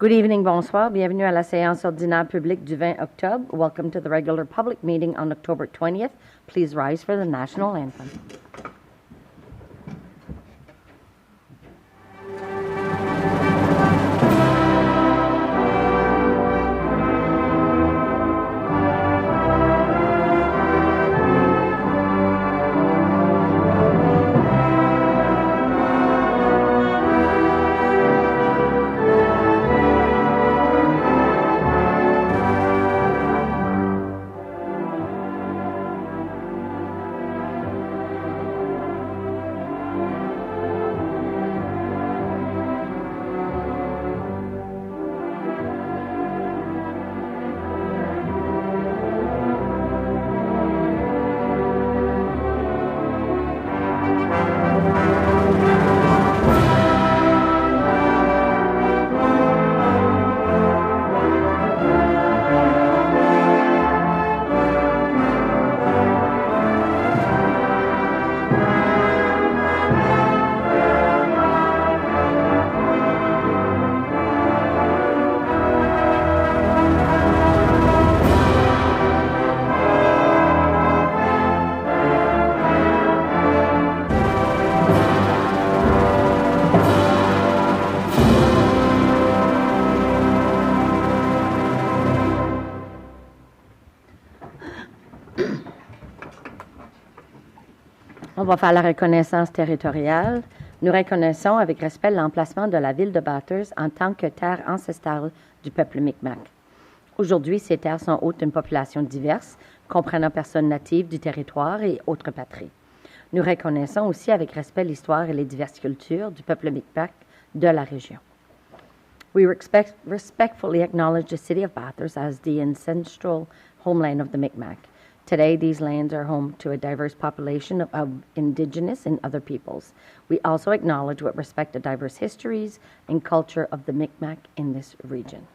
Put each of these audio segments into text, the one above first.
Good evening, bonsoir. Bienvenue à la séance ordinaire publique du 20 octobre. Welcome to the regular public meeting on October 20th. Please rise for the national anthem. On va faire la reconnaissance territoriale. Nous reconnaissons avec respect l'emplacement de la ville de Bathurst en tant que terre ancestrale du peuple Micmac. Aujourd'hui, ces terres sont hôtes d'une population diverse, comprenant personnes natives du territoire et autres patries. Nous reconnaissons aussi avec respect l'histoire et les diverses cultures du peuple Micmac de la région. We respectfully acknowledge the city of Bathurst as the ancestral homeland of the Micmac. Today, these lands are home to a diverse population of indigenous and other peoples. We also acknowledge with respect the diverse histories and culture of the Micmac in this region.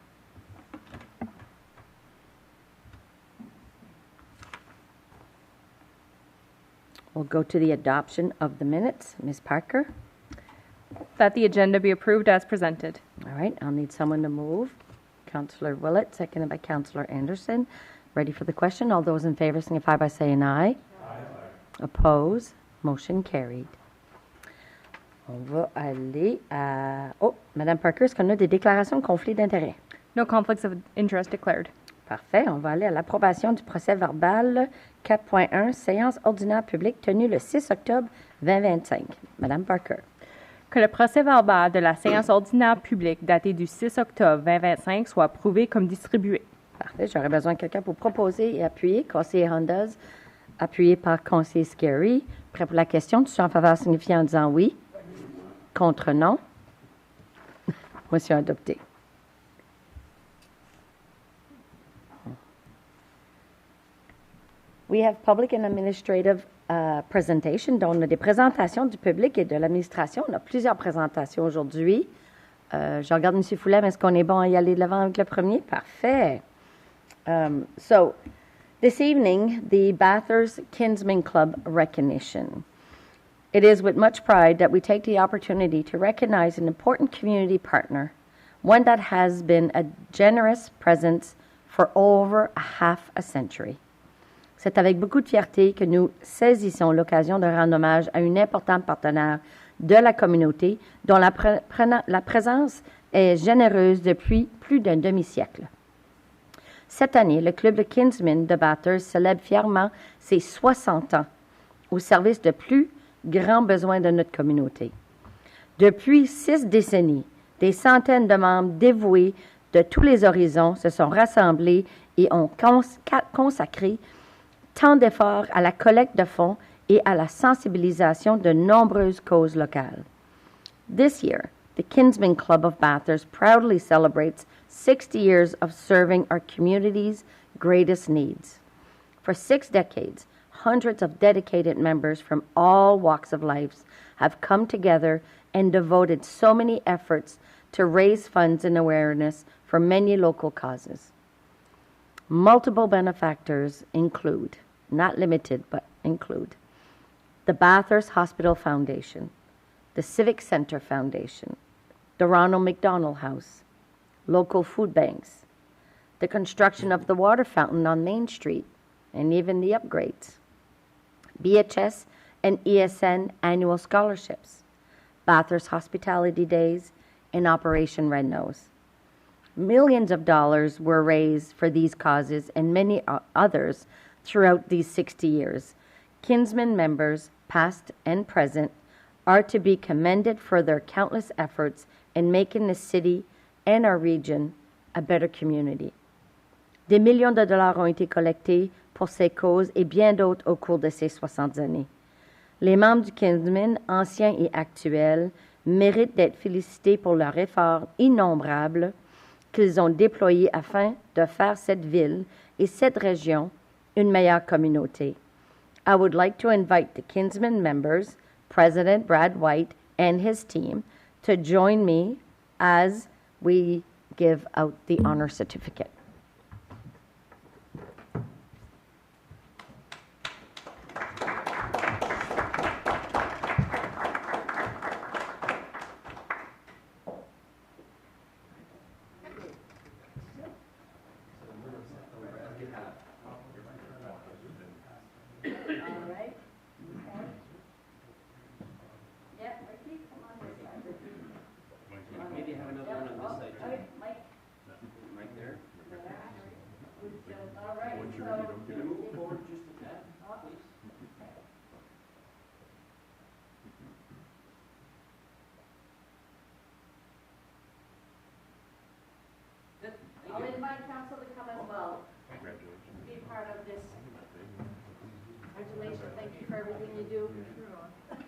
We'll go to the adoption of the minutes. Ms. Parker? That the agenda be approved as presented. All right, I'll need someone to move. Councillor Willett, seconded by Councillor Anderson. Ready for the question? All those in favor signify by saying aye. Aye. Oppose? Motion carried. On va aller à... Oh, Madame Parker, est-ce qu'on a des déclarations de conflit d'intérêt? No conflicts of interest declared. Parfait. On va aller à l'approbation du procès-verbal 4.1, séance ordinaire publique tenue le 6 octobre 2025. Madame Parker. Que le procès-verbal de la séance ordinaire publique datée du 6 octobre 2025 soit approuvé comme distribué. Parfait. J'aurais besoin de quelqu'un pour proposer et appuyer. Conseiller Hondas, appuyé par conseiller Scary. Prêt pour la question? Tu es en faveur signifié en disant oui. Contre non. Motion adoptée. We have public and administrative presentation. Donc, on a des présentations du public et de l'administration. On a plusieurs présentations aujourd'hui. Je regarde M. Foulet, mais est-ce qu'on est bon à y aller de l'avant avec le premier? Parfait. So, this evening, the Bathurst Kinsmen Club recognition. It is with much pride that we take the opportunity to recognize an important community partner, one that has been a generous presence for over a half a century. C'est avec beaucoup de fierté que nous saisissons l'occasion de rendre hommage à une importante partenaire de la communauté dont la présence est généreuse depuis plus d'un demi-siècle. Cette année, le club de Kinsmen de Bathurst célèbre fièrement ses 60 ans au service de plus grands besoins de notre communauté. Depuis 6 décennies, des centaines de membres dévoués de tous les horizons se sont rassemblés et ont consacré tant d'efforts à la collecte de fonds et à la sensibilisation de nombreuses causes locales. This year, the Kinsmen Club of Bathurst proudly celebrates 60 years of serving our community's greatest needs. For 6 decades, hundreds of dedicated members from all walks of life have come together and devoted so many efforts to raise funds and awareness for many local causes. Multiple benefactors include, not limited, but include, the Bathurst Hospital Foundation, the Civic Center Foundation, the Ronald McDonald House, local food banks, the construction of the water fountain on Main Street, and even the upgrades, BHS and ESN annual scholarships, Bathurst Hospitality Days, and Operation Red Nose. Millions of dollars were raised for these causes and many others throughout these 60 years. Kinsmen members, past and present, are to be commended for their countless efforts in making the city and our region a better community. Des millions de dollars ont été collectés pour ces causes et bien d'autres au cours de ces 60 années. Les membres du Kinsmen, anciens et actuels, méritent d'être félicités pour leurs efforts innombrables qu'ils ont déployés afin de faire cette ville et cette région une meilleure communauté. I would like to invite the Kinsmen members, President Brad White and his team, to join me as we give out the honor certificate. I'll invite council to come as well. Congratulations. Be part of this. Congratulations. Thank you for everything you do.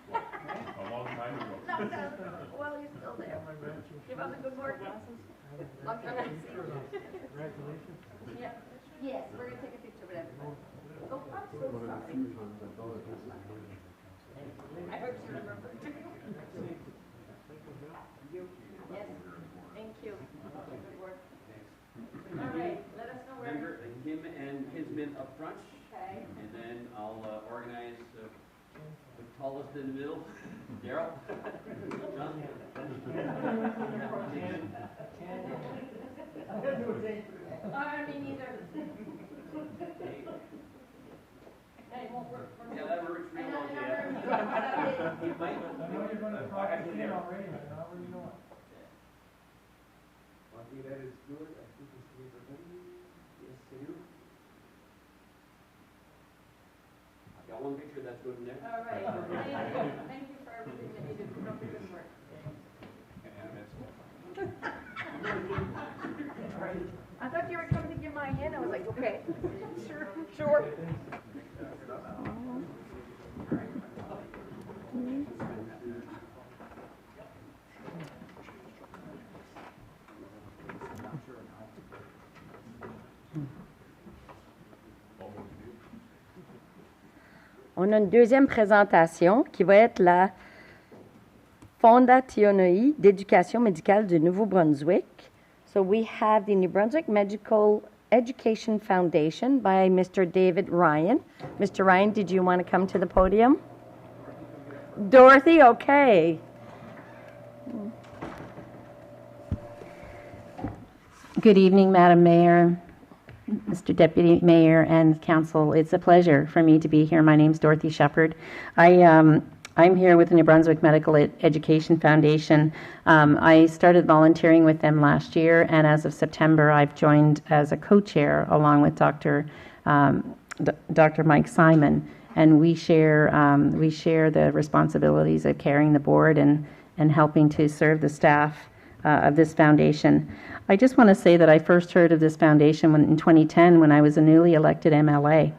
A long time ago. Well, you're still there. Give us a good word. Long time no see. Congratulations. Yeah. Yes, we're going to take a picture with everybody. Oh, I'm so sorry. I heard you remember. Yes. Thank you. Good work. All right, let us know where. Remember him and Kinsmen up front. Okay. And then I'll organize the tallest in the middle, Daryl. John. Me neither. It won't work for me. Yeah, that works real well, And yeah. He might. I know you're going to talk to him already, but I already know it. I think that is good. I think it's everybody. Yes, you. I got one picture that's good in there. All right. Thank you for everything that you did. Keep up the good work. I thought you were coming to give my hand. I was like, okay, sure. On a une deuxième présentation qui va être la Fondation d'éducation médicale du Nouveau-Brunswick. So we have the New Brunswick Medical Education Foundation by Mr. David Ryan. Mr. Ryan, did you want to come to the podium? Dorothy, okay. Good evening, Madam Mayor, Mr. Deputy Mayor, and Council. It's a pleasure for me to be here. My name's Dorothy Shepard. I'm here with the New Brunswick Medical Education Foundation. I started volunteering with them last year, and as of September, I've joined as a co-chair along with Dr. Mike Simon, and we share the responsibilities of carrying the board and helping to serve the staff of this foundation. I just want to say that I first heard of this foundation in 2010 when I was a newly elected MLA.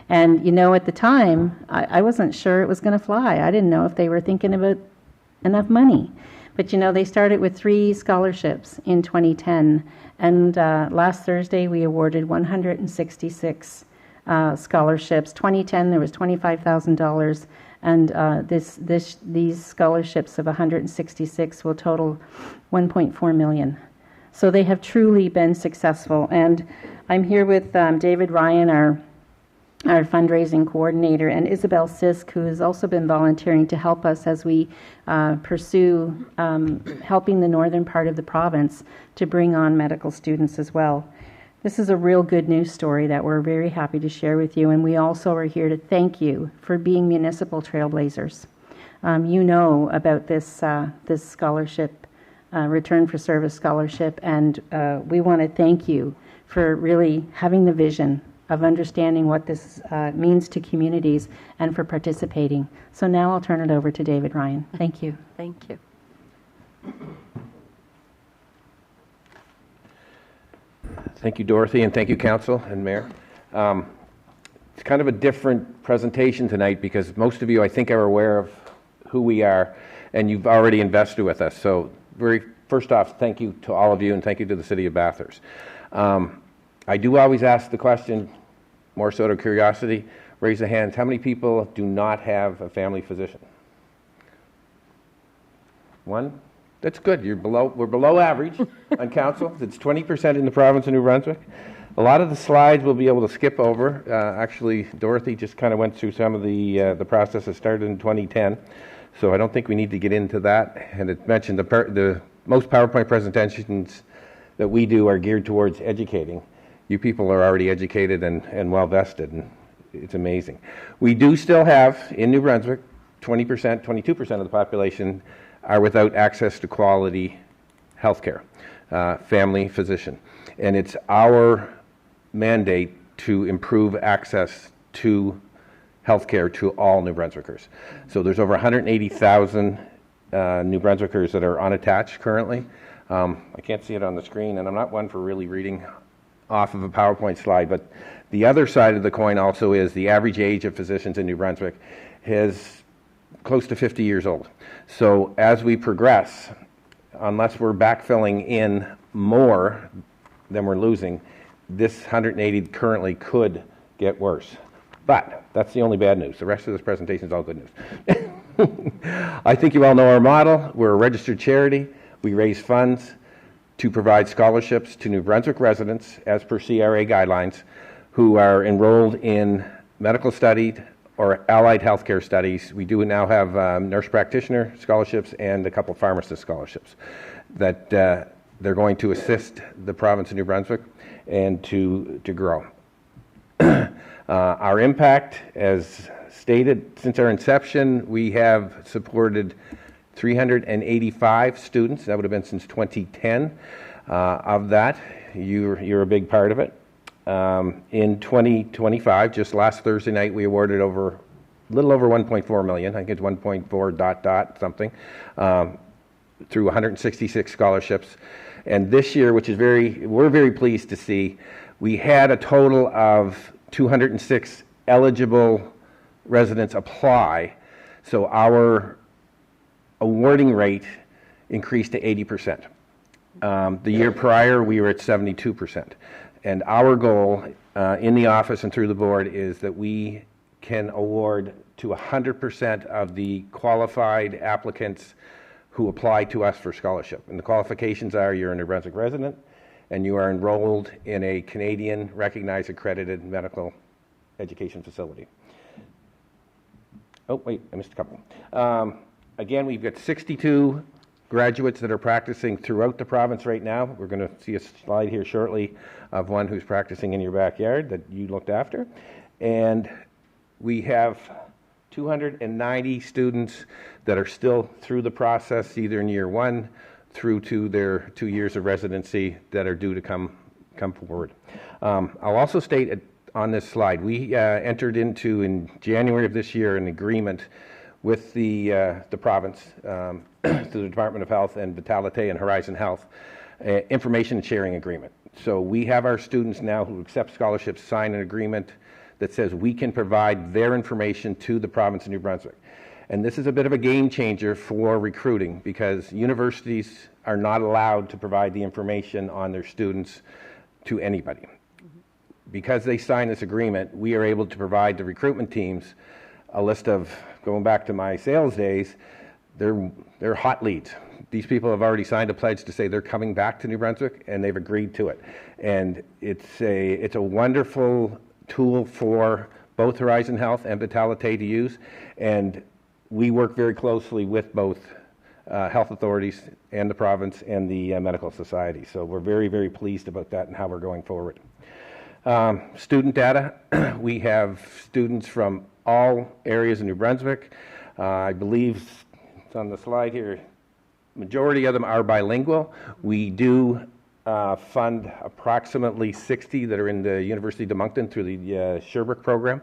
And, at the time, I wasn't sure it was going to fly. I didn't know if they were thinking about enough money. But, they started with 3 scholarships in 2010. And last Thursday, we awarded 166 scholarships. 2010, there was $25,000. And these scholarships of 166 will total $1.4 million. So they have truly been successful. And I'm here with David Ryan, our fundraising coordinator, and Isabel Sisk, who has also been volunteering to help us as we pursue helping the northern part of the province to bring on medical students as well. This is a real good news story that we're very happy to share with you, and we also are here to thank you for being municipal trailblazers. You know about this scholarship, Return for Service Scholarship, and we want to thank you for really having the vision of understanding what this means to communities and for participating. So now I'll turn it over to David Ryan. Thank you. Thank you. Thank you, Dorothy, and thank you, Council and Mayor. It's kind of a different presentation tonight because most of you, I think, are aware of who we are, and you've already invested with us. So first off, thank you to all of you, and thank you to the City of Bathurst. I do always ask the question, more so out of curiosity, raise the hands. How many people do not have a family physician? One? That's good. We're below average on council. It's 20% in the province of New Brunswick. A lot of the slides we'll be able to skip over. Actually, Dorothy just kind of went through some of the process that started in 2010, so I don't think we need to get into that. And it mentioned the most PowerPoint presentations that we do are geared towards educating. You people are already educated and well vested, and it's amazing. We do still have, in New Brunswick, 20%, 22% of the population are without access to quality health care, family physician. And it's our mandate to improve access to health care to all New Brunswickers. So there's over 180,000 New Brunswickers that are unattached currently. I can't see it on the screen, and I'm not one for really reading off of a PowerPoint slide, but the other side of the coin also is the average age of physicians in New Brunswick is close to 50 years old. So as we progress, unless we're backfilling in more than we're losing, this 180 currently could get worse. But that's the only bad news. The rest of this presentation is all good news. I think you all know our model. We're a registered charity. We raise funds to provide scholarships to New Brunswick residents as per CRA guidelines who are enrolled in medical study or allied healthcare studies. We do now have nurse practitioner scholarships and a couple pharmacist scholarships that they're going to assist the province of New Brunswick and to grow. Our impact, as stated, since our inception, we have supported 385 students. That would have been since 2010. Of that, you're a big part of it. In 2025, just last Thursday night, we awarded a little over 1.4 million. I think it's 1.4 ... something through 166 scholarships. And this year, which is we're very pleased to see, we had a total of 206 eligible residents apply. So our awarding rate increased to 80%. The year prior, we were at 72%. And our goal in the office and through the board is that we can award to 100% of the qualified applicants who apply to us for scholarship. And the qualifications are you're a New Brunswick resident and you are enrolled in a Canadian recognized accredited medical education facility. Oh, wait, I missed a couple. Again, we've got 62 graduates that are practicing throughout the province right now. We're going to see a slide here shortly of one who's practicing in your backyard that you looked after. And we have 290 students that are still through the process, either in year one through to their 2 years of residency that are due to come forward. I'll also state on this slide, we entered into, in January of this year, an agreement with the province, through the Department of Health and Vitalite and Horizon Health, information sharing agreement. So we have our students now who accept scholarships sign an agreement that says we can provide their information to the province of New Brunswick. And this is a bit of a game changer for recruiting because universities are not allowed to provide the information on their students to anybody. Because they sign this agreement, we are able to provide the recruitment teams a list of, going back to my sales days, they're hot leads. These people have already signed a pledge to say they're coming back to New Brunswick, and they've agreed to it. And it's a wonderful tool for both Horizon Health and Vitalite to use, and we work very closely with both health authorities and the province and the medical society. So we're very, very pleased about that and how we're going forward. Student data, we have students from all areas of New Brunswick. I believe it's on the slide here, majority of them are bilingual. We do fund approximately 60 that are in the University of Moncton through the Sherbrooke program.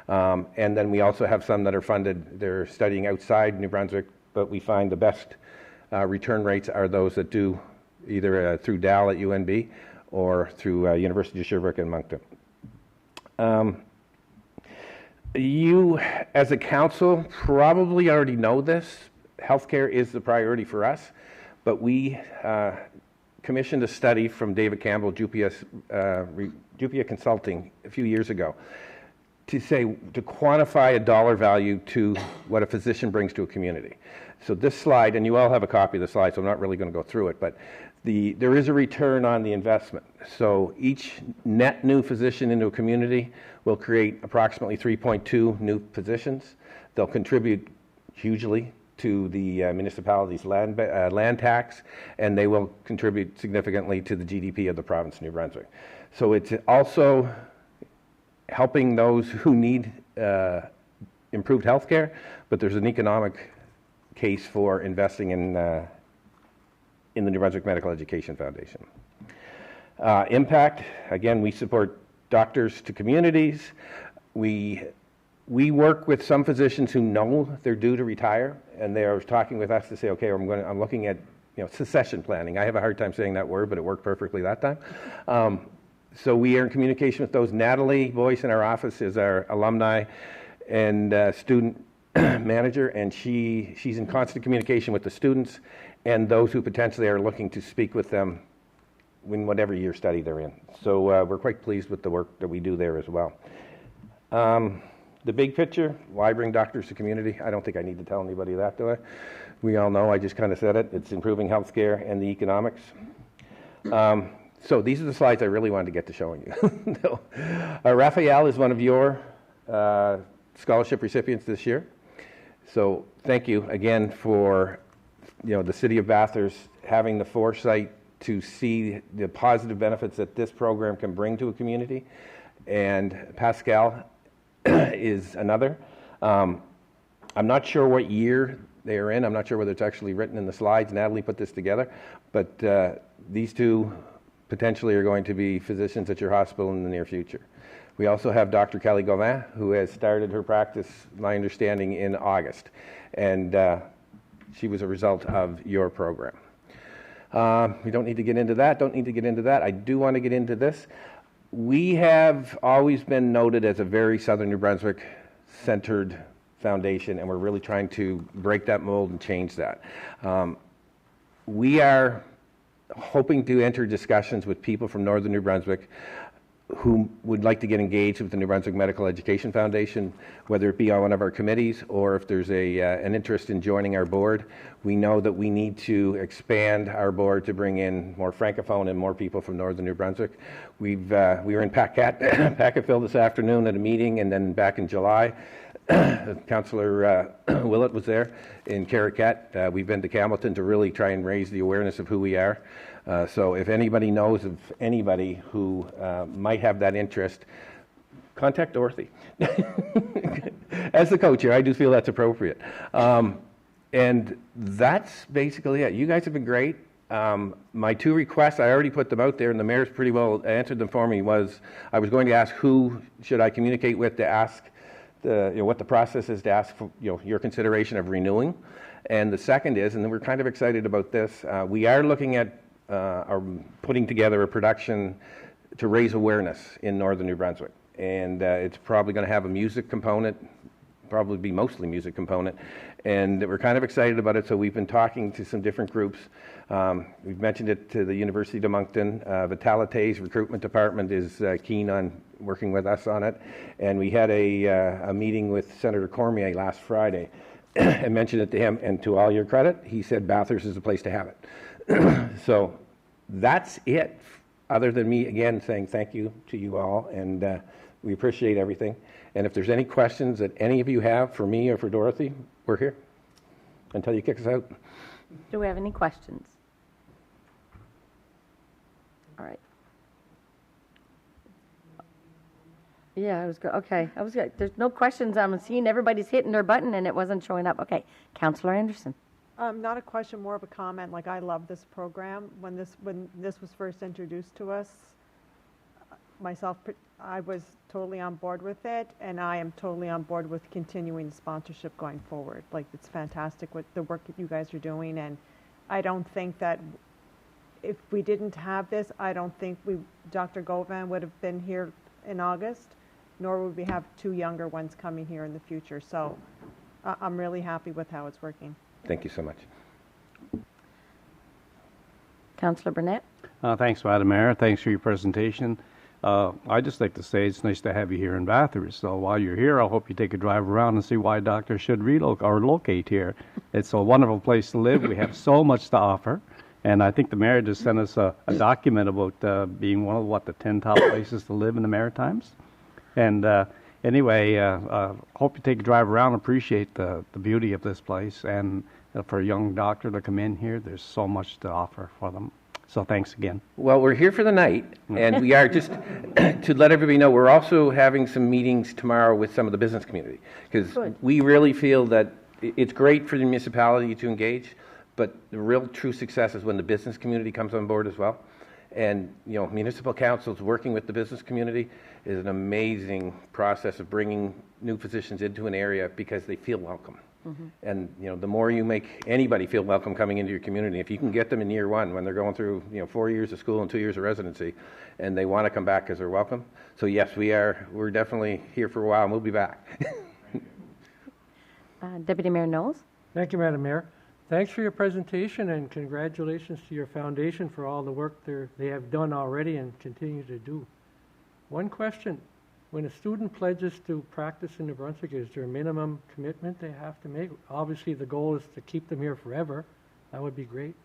And then we also have some that are funded, they're studying outside New Brunswick, but we find the best return rates are those that do either through DAL at UNB or through University of Sherbrooke and Moncton. You, as a council, probably already know this. Healthcare is the priority for us, but we commissioned a study from David Campbell, Jupia Consulting, a few years ago, to quantify a dollar value to what a physician brings to a community. So this slide, and you all have a copy of the slide, so I'm not really going to go through it, but there is a return on the investment. So each net new physician into a community will create approximately 3.2 new physicians. They'll contribute hugely to the municipality's land tax, and they will contribute significantly to the GDP of the province of New Brunswick. So it's also helping those who need improved health care, but there's an economic case for investing in the New Brunswick Medical Education Foundation. Impact, again, we support doctors to communities. We work with some physicians who know they're due to retire, and they are talking with us to say, okay, I'm looking at succession planning. I have a hard time saying that word, but it worked perfectly that time. So we are in communication with those. Natalie Boyce in our office is our alumni and student manager, and she's in constant communication with the students and those who potentially are looking to speak with them in whatever year study they're in. So we're quite pleased with the work that we do there as well. The big picture, why bring doctors to community? I don't think I need to tell anybody that, do I? We all know, I just kind of said it. It's improving healthcare and the economics. So these are the slides I really wanted to get to showing you. No. Raphael is one of your scholarship recipients this year. So thank you again for the City of Bathurst having the foresight to see the positive benefits that this program can bring to a community. And Pascal is another. I'm not sure what year they are in. I'm not sure whether it's actually written in the slides. Natalie put this together. But these two potentially are going to be physicians at your hospital in the near future. We also have Dr. Kelly Gauvin, who has started her practice, my understanding, in August. And she was a result of your program. We don't need to get into that. I do want to get into this. We have always been noted as a very Southern New Brunswick-centered foundation, and we're really trying to break that mold and change that. We are hoping to enter discussions with people from Northern New Brunswick who would like to get engaged with the New Brunswick Medical Education Foundation, whether it be on one of our committees or if there's an interest in joining our board. We know that we need to expand our board to bring in more Francophone and more people from Northern New Brunswick. We were in Packettville this afternoon at a meeting, and then back in July, Councillor Willett was there in Caracat. We've been to Campbellton to really try and raise the awareness of who we are. So if anybody knows of anybody who might have that interest, contact Dorothy. As the co-chair, I do feel that's appropriate. And that's basically it. You guys have been great. My two requests, I already put them out there, and the mayor's pretty well answered them for me, was I was going to ask who should I communicate with to ask what the process is to ask for your consideration of renewing. And the second is, and then we're kind of excited about this, we are looking at putting together a production to raise awareness in Northern New Brunswick. And it's probably going to have a music component, probably be mostly music component. And we're kind of excited about it, so we've been talking to some different groups. We've mentioned it to the University of Moncton. Vitalite's recruitment department is keen on working with us on it. And we had a meeting with Senator Cormier last Friday and mentioned it to him. And to all your credit, he said Bathurst is the place to have it. So that's it, other than me, again, saying thank you to you all. And We appreciate everything. And if there's any questions that any of you have for me or for Dorothy, we're here until you kick us out. Do we have any questions? All right. Yeah, I was good. Okay, I was good. There's no questions. I'm seeing everybody's hitting their button and it wasn't showing up. Okay, Councillor Anderson. Not a question, more of a comment. Like, I love this program. When this was first introduced to us, I was totally on board with it, and I am totally on board with continuing the sponsorship going forward. Like, it's fantastic with the work that you guys are doing, and I don't think that if we didn't have this, I don't think Dr. Govan would have been here in August, nor would we have two younger ones coming here in the future. So I'm really happy with how it's working. Thank you so much. Councillor Burnett. Thanks, Madam Mayor. Thanks for your presentation. I'd just like to say it's nice to have you here in Bathurst. So while you're here, I hope you take a drive around and see why doctors should locate here. It's a wonderful place to live. We have so much to offer. And I think the mayor just sent us a document about being one of, the 10 top places to live in the Maritimes. And anyway, hope you take a drive around and appreciate the beauty of this place. And for a young doctor to come in here, there's so much to offer for them. So thanks again. Well, we're here for the night, and we are just, to let everybody know, we're also having some meetings tomorrow with some of the business community, because we really feel that it's great for the municipality to engage, but the real true success is when the business community comes on board as well. And, municipal councils working with the business community is an amazing process of bringing new physicians into an area because they feel welcome. Mm-hmm. And, the more you make anybody feel welcome coming into your community, if you can get them in year one when they're going through, 4 years of school and 2 years of residency, and they want to come back because they're welcome. So yes, we're definitely here for a while, and we'll be back. Deputy Mayor Knowles. Thank you, Madam Mayor. Thanks for your presentation, and congratulations to your foundation for all the work they have done already and continue to do. One question. When a student pledges to practice in New Brunswick, is there a minimum commitment they have to make? Obviously, the goal is to keep them here forever. That would be great.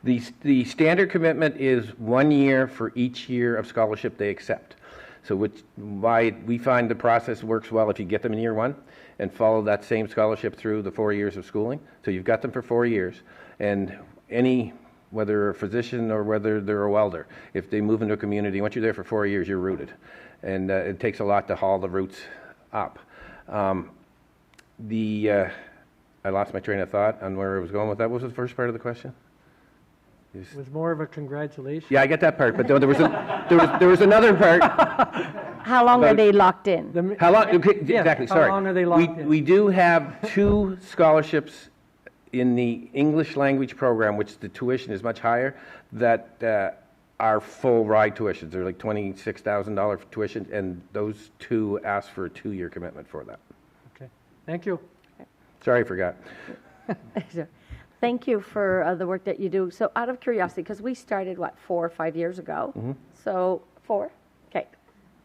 The standard commitment is 1 year for each year of scholarship they accept. So why we find the process works well if you get them in year one and follow that same scholarship through the 4 years of schooling. So you've got them for 4 years, and whether a physician or whether they're a welder, if they move into a community, once you're there for 4 years, you're rooted. And it takes a lot to haul the roots up. I lost my train of thought on where I was going with that. What was the first part of the question? It was more of a congratulations. Yeah, I get that part, but there was another part. How long are they locked in? How long? Okay, Yeah, exactly. how Sorry. long are they locked in? We do have 2 scholarships in the English language program, which the tuition is much higher. That are full ride tuitions. They're like $26,000 tuition, and those 2 ask for a 2-year commitment for that. Okay. Thank you. Sorry, I forgot. Thank you for the work that you do. So out of curiosity, because we started, 4 or 5 years ago? Mm-hmm. So 4? Okay.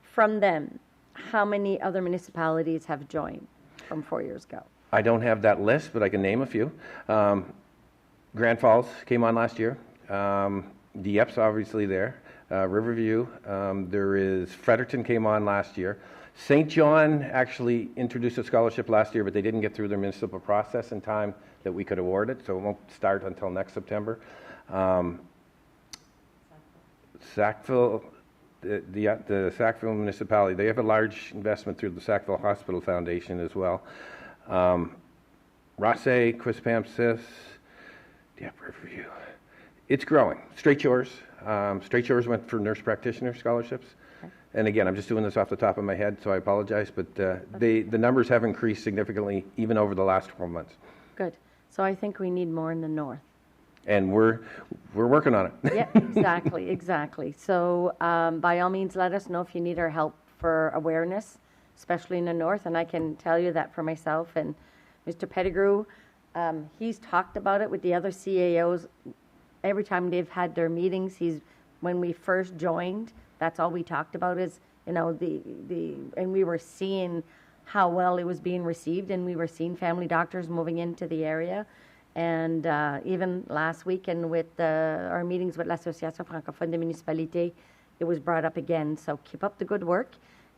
From them, how many other municipalities have joined from 4 years ago? I don't have that list, but I can name a few. Grand Falls came on last year. Diepp's obviously there. Riverview. There is Fredericton came on last year. St. John actually introduced a scholarship last year, but they didn't get through their municipal process in time that we could award it, so it won't start until next Sackville, the Sackville municipality, they have a large investment through the Sackville Hospital Foundation as well. Rosse, Quispamsis, Riverview. It's growing. Straight Shores went for nurse practitioner scholarships. Okay. And again, I'm just doing this off the top of my head, so I apologize, but the numbers have increased significantly even over the last 12 months. Good. So I think we need more in the north. And we're working on it. Yeah, exactly. So by all means, let us know if you need our help for awareness, especially in the north. And I can tell you that for myself and Mr. Pettigrew, he's talked about it with the other CAOs. Every time they've had their meetings, when we first joined, that's all we talked about is, and we were seeing how well it was being received, and we were seeing family doctors moving into the area. And even last weekend with our meetings with l'Association francophone des municipalités, it was brought up again. So keep up the good work.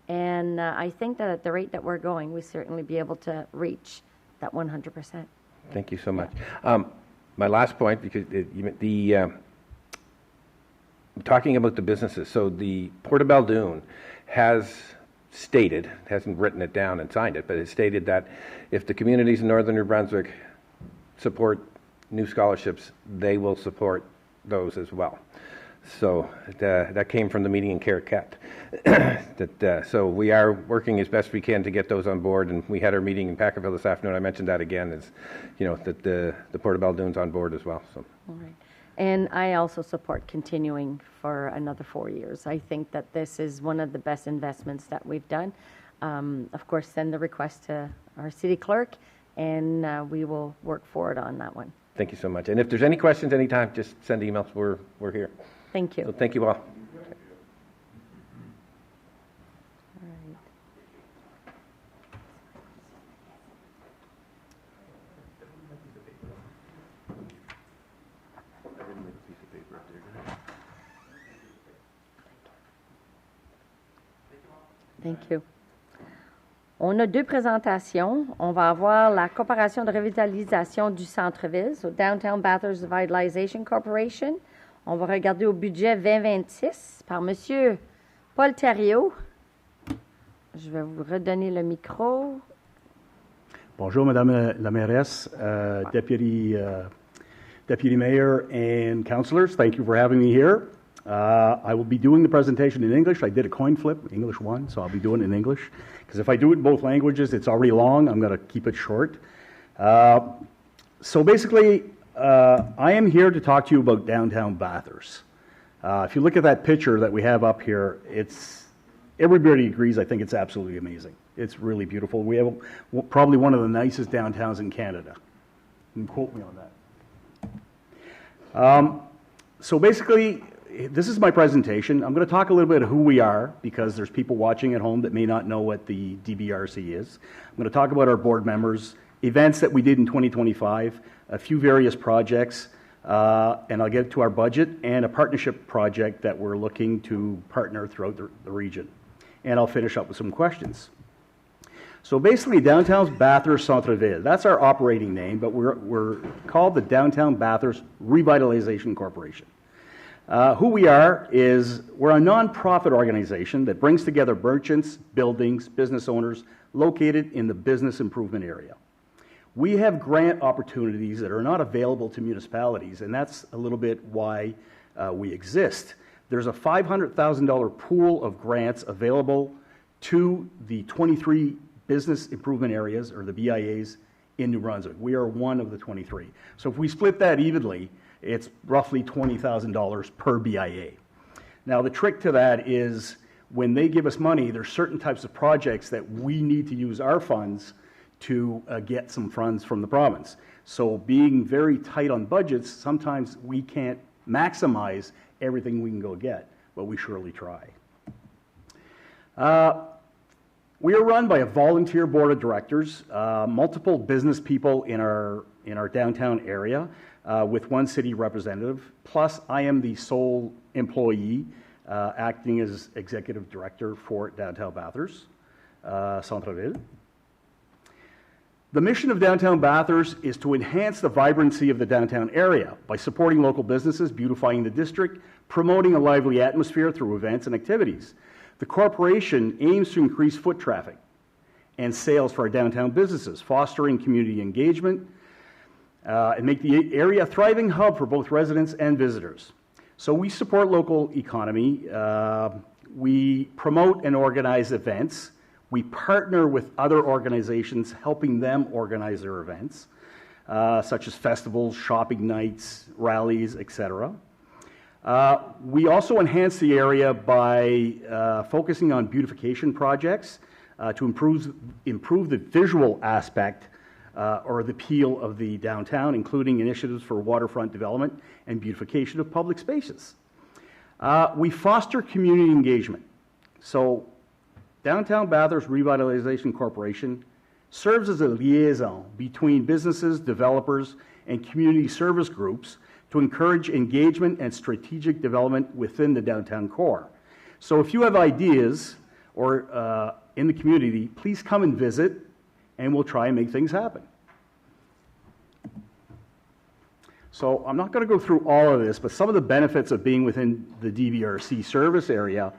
And I think that at the rate that we're going, we certainly be able to reach that 100%. Thank you so much. My last point, because talking about the businesses, so the Port of Baldoon has stated, hasn't written it down and signed it, but it stated that if the communities in northern New Brunswick support new scholarships, they will support those as well. So that came from the meeting in Caracat. So we are working as best we can to get those on board, and we had our meeting in Packerville this afternoon. I mentioned that again, is that the Port of Baldoon's on board as well. So. All right. And I also support continuing for another 4 years. I think that this is one of the best investments that we've done. Of course, send the request to our city clerk, and we will work forward on that one. Thank you so much. And if there's any questions anytime, just send emails. We're here. Thank you. So thank you all. All right. Thank you. On a deux présentations. On va avoir la coopération de revitalisation du centre-ville, so Downtown Bathurst Revitalization Corporation. On va regarder au budget 2026 par Monsieur Paul Thériault. Je vais vous redonner le micro. Bonjour, Madame la Mairesse, Deputy Mayor, and councillors. Thank you for having me here. I will be doing the presentation in English. I did a coin flip, English won, so I'll be doing it in English. Because if I do it in both languages, it's already long. I'm going to keep it short. So basically, I am here to talk to you about downtown Bathurst. If you look at that picture that we have up here, everybody agrees. I think it's absolutely amazing. It's really beautiful. We have probably one of the nicest downtowns in Canada. You can quote me on that. So basically, this is my presentation. I'm going to talk a little bit of who we are, because there's people watching at home that may not know what the DBRC is. I'm going to talk about our board members, events that we did in 2025, a few various projects, and I'll get to our budget and a partnership project that we're looking to partner throughout the region. And I'll finish up with some questions. So basically, Downtown's Bathurst Centre-Ville, that's our operating name, but we're called the Downtown Bathurst Revitalization Corporation. Who we are is we're a non-profit organization that brings together merchants, buildings, business owners located in the business improvement area. We have grant opportunities that are not available to municipalities, and that's a little bit why we exist. There's a $500,000 pool of grants available to the 23 business improvement areas, or the BIAs, in New Brunswick. We are one of the 23. So if we split that evenly, it's roughly $20,000 per BIA. Now, the trick to that is when they give us money, there's certain types of projects that we need to use our funds to get some funds from the province. So being very tight on budgets, sometimes we can't maximize everything we can go get, but we surely try. We are run by a volunteer board of directors, multiple business people in our downtown area, with one city representative, plus I am the sole employee acting as executive director for Downtown Bathurst, Centre-Ville. The mission of Downtown Bathurst is to enhance the vibrancy of the downtown area by supporting local businesses, beautifying the district, promoting a lively atmosphere through events and activities. The corporation aims to increase foot traffic and sales for our downtown businesses, fostering community engagement, and make the area a thriving hub for both residents and visitors. So we support local economy. We promote and organize events. We partner with other organizations, helping them organize their events, such as festivals, shopping nights, rallies, etc. We also enhance the area by focusing on beautification projects to improve the visual aspect or the appeal of the downtown, including initiatives for waterfront development and beautification of public spaces. We foster community engagement. So Downtown Bathurst Revitalization Corporation serves as a liaison between businesses, developers, and community service groups to encourage engagement and strategic development within the downtown core. So if you have ideas or in the community, please come and visit, and we'll try and make things happen. So I'm not going to go through all of this, but some of the benefits of being within the DBRC service area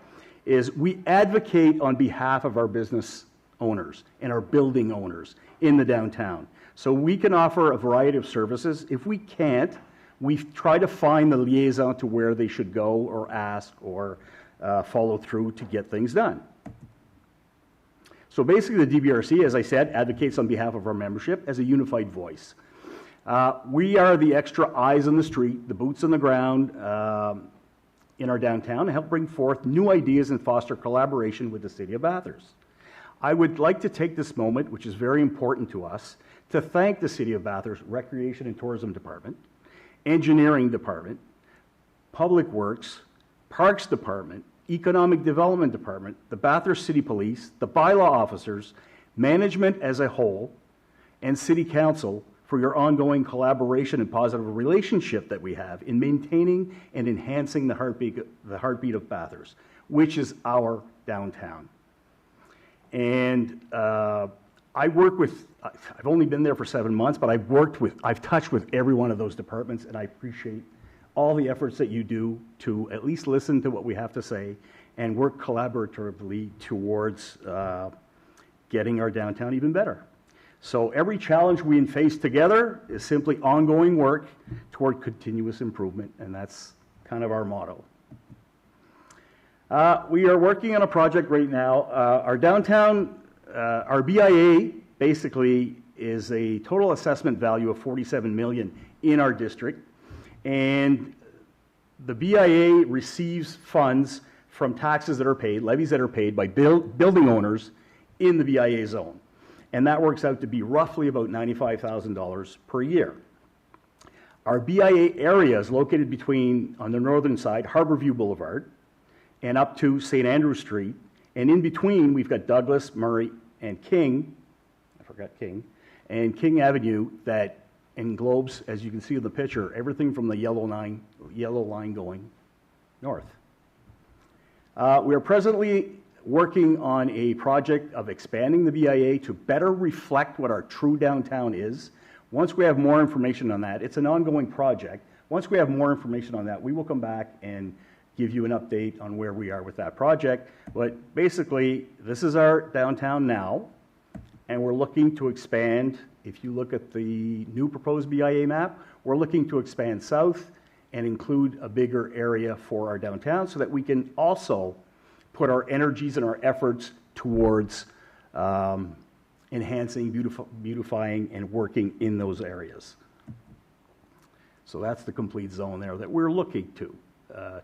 is we advocate on behalf of our business owners and our building owners in the downtown. So we can offer a variety of services. If we can't, we try to find the liaison to where they should go or ask or follow through to get things done. So basically the DBRC, as I said, advocates on behalf of our membership as a unified voice. We are the extra eyes on the street, the boots on the ground in our downtown to help bring forth new ideas and foster collaboration with the City of Bathurst. I would like to take this moment, which is very important to us, to thank the City of Bathurst Recreation and Tourism Department, Engineering Department, Public Works, Parks Department, Economic Development Department, the Bathurst City Police, the bylaw officers, management as a whole, and City Council for your ongoing collaboration and positive relationship that we have in maintaining and enhancing the heartbeat of Bathurst, which is our downtown. And I work with, I've only been there for 7 months, but I've touched with every one of those departments, and I appreciate all the efforts that you do to at least listen to what we have to say and work collaboratively towards getting our downtown even better. So every challenge we face together is simply ongoing work toward continuous improvement, and that's kind of our motto. We are working on a project right now. Our downtown, our BIA basically is a total assessment value of $47 million in our district, and the BIA receives funds from taxes that are paid, levies that are paid by building owners in the BIA zone. And that works out to be roughly about $95,000 per year. Our BIA area is located between, on the northern side, Harborview Boulevard, and up to St. Andrew Street. And in between, we've got Douglas, Murray, and King, I forgot King, and King Avenue that englobes, as you can see in the picture, everything from the yellow line going north. We are presently working on a project of expanding the BIA to better reflect what our true downtown is. Once we have more information on that, it's an ongoing project. Once we have more information on that, we will come back and give you an update on where we are with that project. But basically, this is our downtown now, and we're looking to expand. If you look at the new proposed BIA map, we're looking to expand south and include a bigger area for our downtown so that we can also put our energies and our efforts towards enhancing, beautifying, and working in those areas. So that's the complete zone there that we're looking to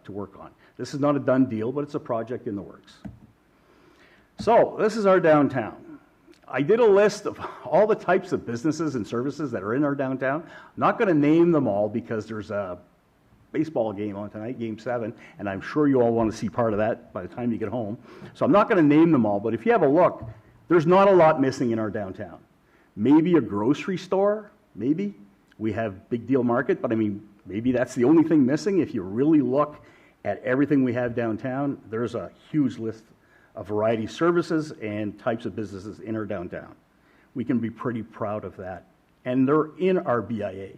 work on. This is not a done deal, but it's a project in the works. So this is our downtown. I did a list of all the types of businesses and services that are in our downtown. I'm not going to name them all because there's a baseball game on tonight, Game 7, and I'm sure you all want to see part of that by the time you get home. So I'm not going to name them all, but if you have a look, there's not a lot missing in our downtown. Maybe a grocery store, maybe. We have Big Deal Market, but I mean, maybe that's the only thing missing. If you really look at everything we have downtown, there's a huge list of variety of services and types of businesses in our downtown. We can be pretty proud of that. And they're in our BIA.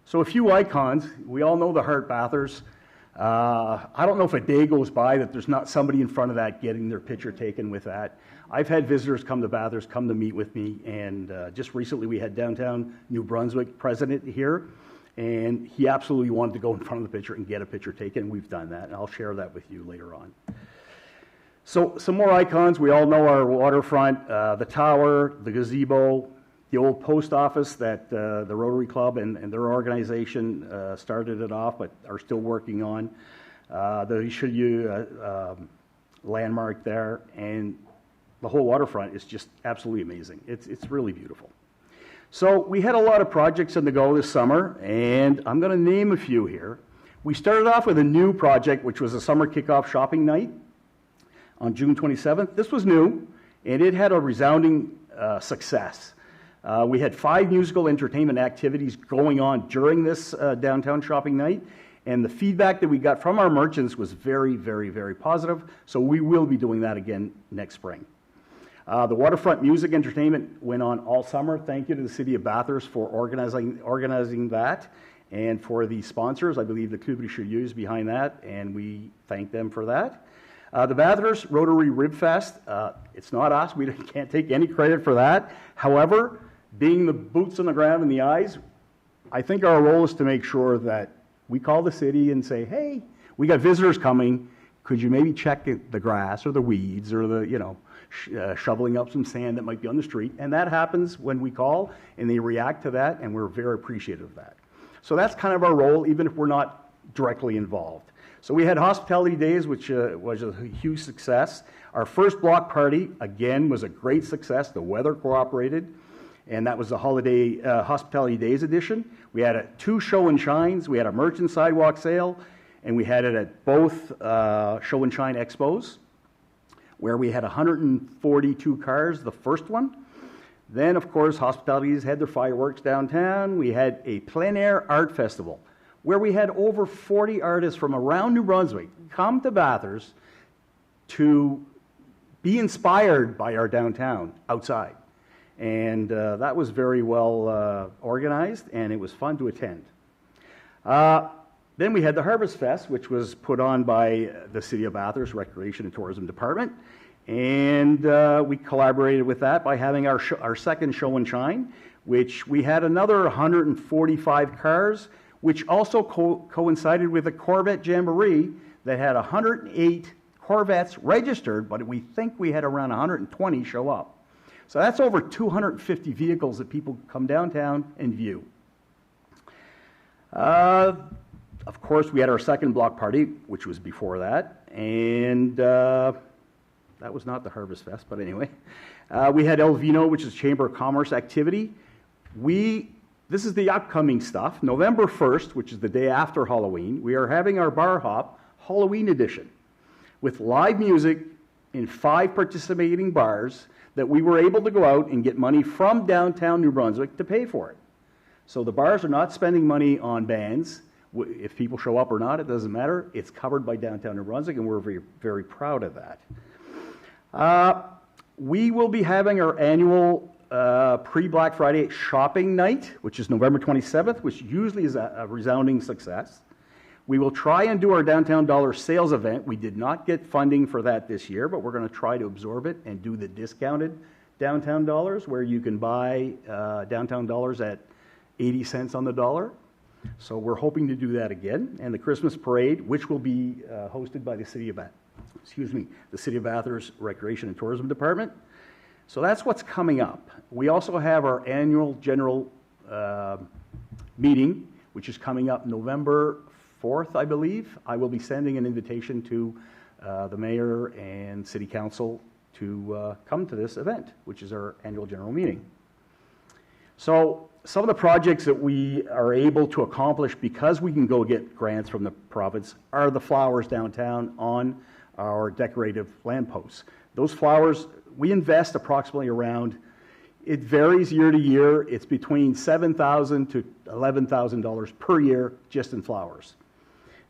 So a few icons. We all know the Heart Bathurst. I don't know if a day goes by that there's not somebody in front of that getting their picture taken with that. I've had visitors come to Bathurst, come to meet with me, and just recently we had downtown New Brunswick president here, and he absolutely wanted to go in front of the picture and get a picture taken, and we've done that, and I'll share that with you later on. So some more icons. We all know our waterfront, the tower, the gazebo, the old post office that the Rotary Club and their organization started it off, but are still working on. The Richelieu landmark there, and the whole waterfront is just absolutely amazing. It's really beautiful. So we had a lot of projects on the go this summer, and I'm going to name a few here. We started off with a new project, which was a summer kickoff shopping night on June 27th. This was new, and it had a resounding success. We had 5 musical entertainment activities going on during this downtown shopping night, And the feedback that we got from our merchants was very, very, very positive. So we will be doing that again next spring. The waterfront music entertainment went on all summer. Thank you to the City of Bathurst for organizing that, and for the sponsors. I believe the Club Richelieu is behind that, and we thank them for that. The Bathurst Rotary Rib Fest, it's not us. We can't take any credit for that. However, being the boots on the ground and the eyes, I think our role is to make sure that we call the city and say, hey, we got visitors coming. Could you maybe check the grass or the weeds or the, shoveling up some sand that might be on the street? And that happens when we call, and they react to that, and we're very appreciative of that. So that's kind of our role, even if we're not directly involved. So we had Hospitality Days, which was a huge success. Our first block party, again, was a great success. The weather cooperated, and that was the holiday Hospitality Days edition. We had 2 show and shines. We had a merchant sidewalk sale, and we had it at both show and shine expos, where we had 142 cars, the first one. Then, of course, Hospitalities had their fireworks downtown. We had a plein air art festival, where we had over 40 artists from around New Brunswick come to Bathurst to be inspired by our downtown outside. And that was very well organized, and it was fun to attend. Then we had the Harvest Fest, which was put on by the City of Bathurst Recreation and Tourism Department. And we collaborated with that by having our second show and shine, which we had another 145 cars, which also coincided with a Corvette Jamboree that had 108 Corvettes registered, but we think we had around 120 show up. So that's over 250 vehicles that people come downtown and view. Of course, we had our second block party, which was before that, and that was not the Harvest Fest, but anyway. We had El Vino, which is Chamber of Commerce activity. This is the upcoming stuff. November 1st, which is the day after Halloween, we are having our Bar Hop Halloween edition with live music in 5 participating bars that we were able to go out and get money from downtown New Brunswick to pay for it. So the bars are not spending money on bands. If people show up or not, it doesn't matter. It's covered by downtown New Brunswick, and we're very, very proud of that. We will be having our annual pre-Black Friday shopping night, which is November 27th, which usually is a resounding success. We will try and do our Downtown Dollar sales event. We did not get funding for that this year, but we're going to try to absorb it and do the discounted Downtown Dollars, where you can buy Downtown Dollars at 80 cents on the dollar. So we're hoping to do that again. And the Christmas parade, which will be hosted by the City of Bathurst Recreation and Tourism Department. So that's what's coming up. We also have our annual general meeting, which is coming up November 4th, I believe. I will be sending an invitation to the mayor and city council to come to this event, which is our annual general meeting. So some of the projects that we are able to accomplish because we can go get grants from the province are the flowers downtown on our decorative lampposts. Those flowers, we invest approximately around, it varies year to year, it's between $7,000 to $11,000 per year just in flowers.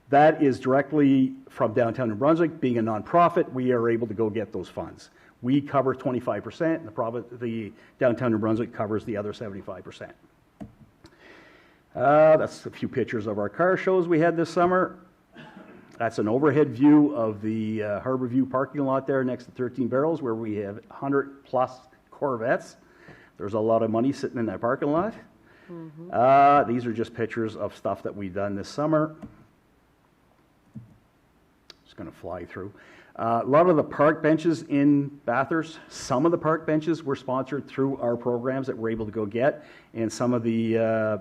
That is directly from downtown New Brunswick. Being a nonprofit, we are able to go get those funds. We cover 25%, and the downtown New Brunswick covers the other 75%. That's a few pictures of our car shows we had this summer. That's an overhead view of the Harborview parking lot there next to 13 Barrels, where we have 100 plus Corvettes. There's a lot of money sitting in that parking lot. Mm-hmm. These are just pictures of stuff that we've done this summer. Just going to fly through. A lot of the park benches in Bathurst, some of the park benches were sponsored through our programs that we're able to go get, and some of the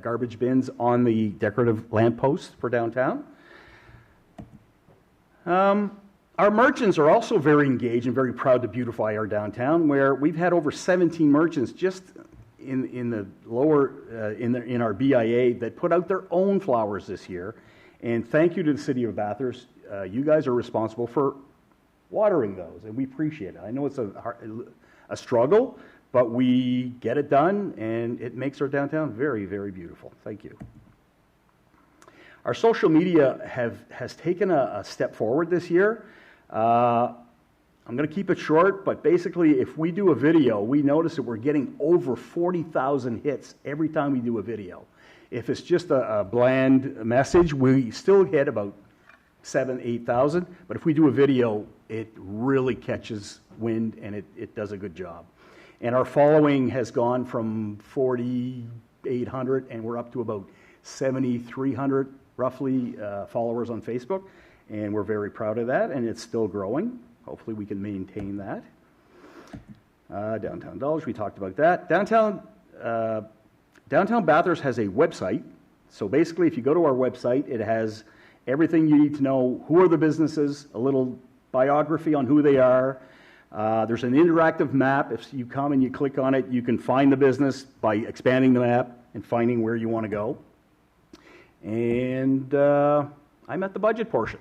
garbage bins on the decorative lampposts for downtown. Our merchants are also very engaged and very proud to beautify our downtown, where we've had over 17 merchants just in the lower in our BIA that put out their own flowers this year. And thank you to the City of Bathurst. You guys are responsible for watering those, and we appreciate it. I know it's a struggle, but we get it done, and it makes our downtown very, very beautiful. Thank you. Our social media has taken a step forward this year. I'm going to keep it short, but basically if we do a video, we notice that we're getting over 40,000 hits every time we do a video. If it's just a bland message, we still hit about 7,000, 8,000, but if we do a video, it really catches wind and it does a good job. And our following has gone from 4,800 and we're up to about 7,300 roughly followers on Facebook, and we're very proud of that, and it's still growing. Hopefully we can maintain that. Downtown Dollars, we talked about that. Downtown Bathurst has a website. So basically, if you go to our website, it has everything you need to know. Who are the businesses? A little biography on who they are. There's an interactive map. If you come and you click on it, you can find the business by expanding the map and finding where you want to go. And I'm at the budget portion.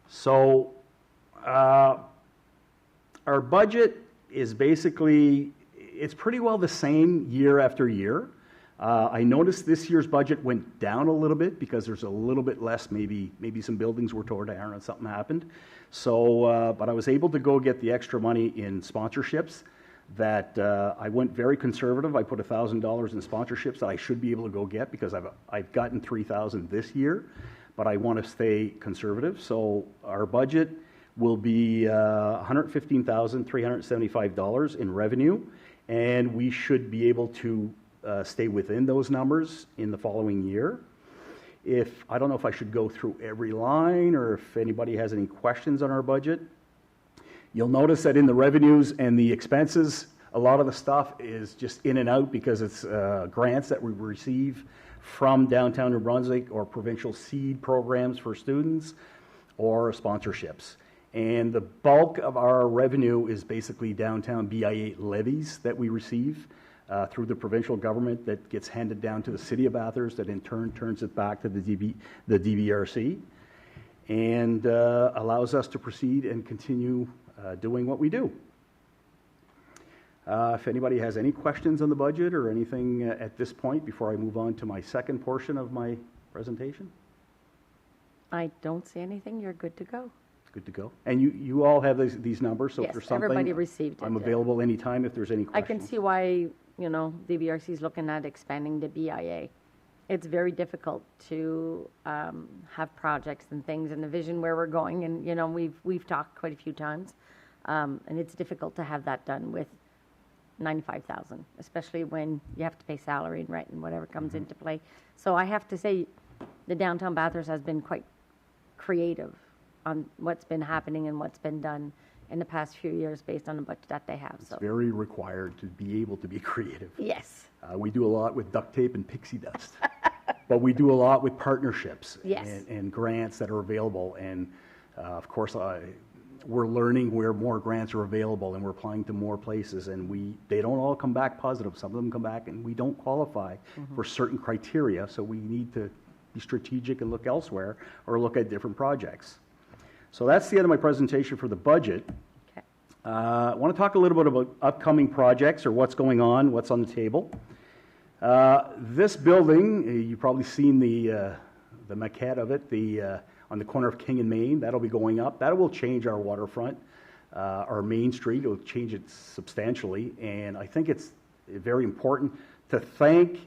So our budget is basically, it's pretty well the same year after year. I noticed this year's budget went down a little bit because there's a little bit less, maybe some buildings were torn down or something happened. So, but I was able to go get the extra money in sponsorships that I went very conservative. I put $1,000 in sponsorships that I should be able to go get because I've gotten $3,000 this year, but I want to stay conservative. So our budget will be $115,375 in revenue, and we should be able to stay within those numbers in the following year. I don't know if I should go through every line or if anybody has any questions on our budget. You'll notice that in the revenues and the expenses, a lot of the stuff is just in and out because it's grants that we receive from downtown New Brunswick or provincial seed programs for students or sponsorships. And the bulk of our revenue is basically downtown BIA levies that we receive through the provincial government that gets handed down to the City of Bathurst that in turn turns it back to the DBRC and allows us to proceed and continue doing what we do. If anybody has any questions on the budget or anything at this point before I move on to my second portion of my presentation? I don't see anything. You're good to go. Good to go. And you all have these numbers, so Yes, if there's something, everybody received it. I'm available anytime if there's any I questions. can see why, DBRC is looking at expanding the BIA. It's very difficult to have projects and things and the vision where we're going. And, we've talked quite a few times. And it's difficult to have that done with $95,000, especially when you have to pay salary and rent and whatever comes into play. So I have to say the downtown Bathurst has been quite creative on what's been happening and what's been done in the past few years based on the budget that they have. It's very required to be able to be creative. Yes. We do a lot with duct tape and pixie dust, but we do a lot with partnerships and grants that are available. And of course, we're learning where more grants are available and we're applying to more places, and they don't all come back positive. Some of them come back and we don't qualify for certain criteria, so we need to be strategic and look elsewhere or look at different projects. So that's the end of my presentation for the budget. Okay. I want to talk a little bit about upcoming projects or what's going on, what's on the table. This building, you've probably seen the maquette of it, on the corner of King and Main. That'll be going up. That will change our waterfront, our Main Street. It'll change it substantially, and I think it's very important to thank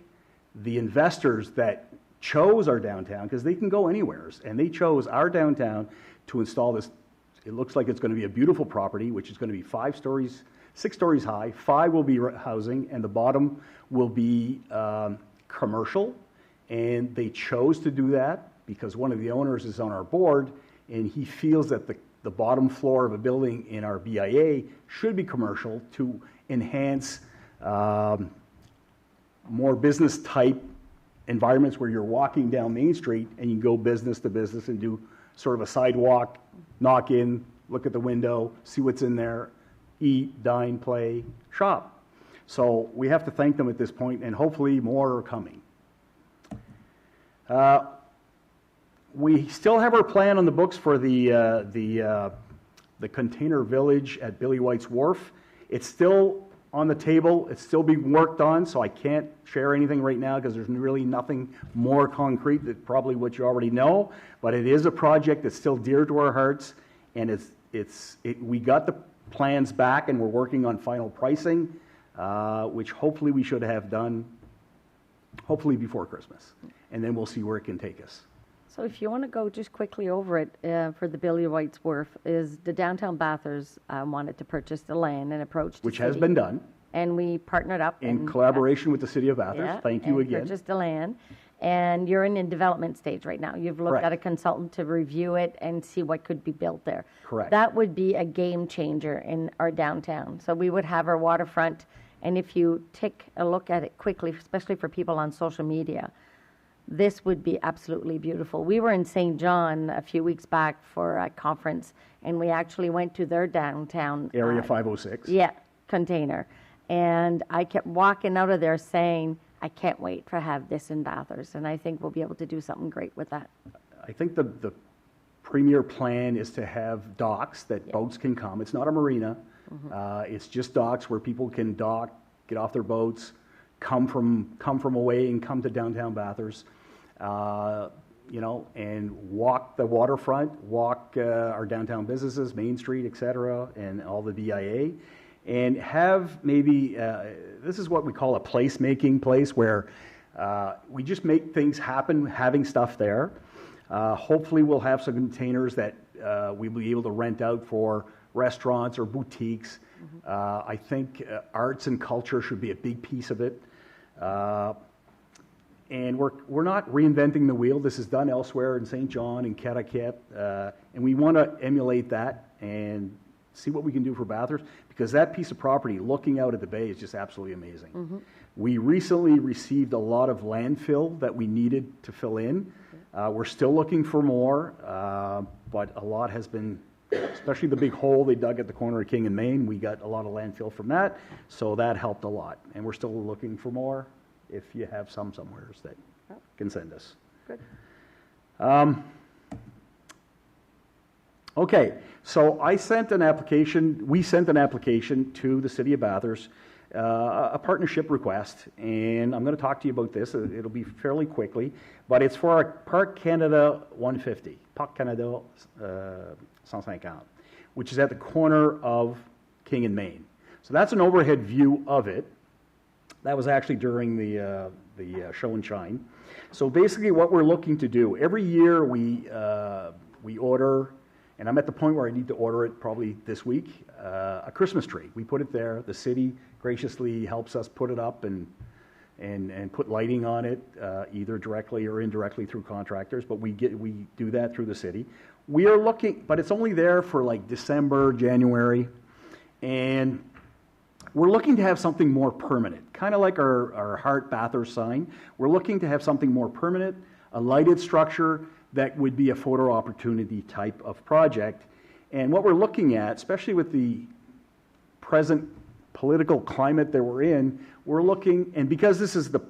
the investors that chose our downtown, because they can go anywhere, and they chose our downtown to install this. It looks like it's going to be a beautiful property, which is going to be 6 stories high. 5 will be housing, and the bottom will be commercial. And they chose to do that because one of the owners is on our board, and he feels that the bottom floor of a building in our BIA should be commercial to enhance more business type environments where you're walking down Main Street and you can go business to business and do sort of a sidewalk, knock in, look at the window, see what's in there, eat, dine, play, shop. So we have to thank them at this point, and hopefully more are coming. We still have our plan on the books for the container village at Billy White's Wharf. It's still on the table. It's still being worked on, so I can't share anything right now because there's really nothing more concrete than probably what you already know. But it is a project that's still dear to our hearts, and we got the plans back, and we're working on final pricing, which hopefully we should have done hopefully before Christmas, and then we'll see where it can take us. So if you want to go just quickly over it for the Billy White's worth, is the downtown Bathurst wanted to purchase the land and approached the Which city. has been done. And we partnered up. In collaboration with the City of Bathurst. Thank you again. Purchased the land. And you're in development stage right now. You've looked Correct. at a consultant to review it and see what could be built there. Correct. That would be a game changer in our downtown. So we would have our waterfront, and if you take a look at it quickly, especially for people on social media, this would be absolutely beautiful. We were in St. John a few weeks back for a conference, and we actually went to their downtown. Area 506. Yeah, container. And I kept walking out of there saying, I can't wait to have this in Bathurst, and I think we'll be able to do something great with that. I think the premier plan is to have docks that boats can come. It's not a marina. It's just docks where people can dock, get off their boats, come from away and come to downtown Bathurst, and walk the waterfront, walk our downtown businesses, Main Street, et cetera, and all the VIA, and have maybe, this is what we call a place-making place, where we just make things happen, having stuff there. Hopefully we'll have some containers that we'll be able to rent out for restaurants or boutiques. I think arts and culture should be a big piece of it. And we're not reinventing the wheel. This is done elsewhere in St. John and Caracat, and we want to emulate that and see what we can do for Bathurst, because that piece of property looking out at the bay is just absolutely amazing. We recently received a lot of landfill that we needed to fill in. We're still looking for more, but a lot has been, especially the big hole they dug at the corner of King and Main, we got a lot of landfill from that, so that helped a lot. And we're still looking for more, if you have some somewheres that can send us. Good. Okay, so we sent an application to the City of Bathurst, a partnership request, and I'm going to talk to you about this. It'll be fairly quickly, but it's for our Parc Canada 150, Parc Canada 150, which is at the corner of King and Main. So that's an overhead view of it. That was actually during the show and shine. So basically what we're looking to do, every year we order, and I'm at the point where I need to order it probably this week, a Christmas tree. We put it there. The city graciously helps us put it up and put lighting on it, either directly or indirectly through contractors, but we do that through the city. We are looking, but it's only there for like December, January, and we're looking to have something more permanent, kind of like our Heart Bathurst sign. We're looking to have something more permanent, a lighted structure that would be a photo opportunity type of project. And what we're looking at, especially with the present political climate that we're in, we're looking, and because this is the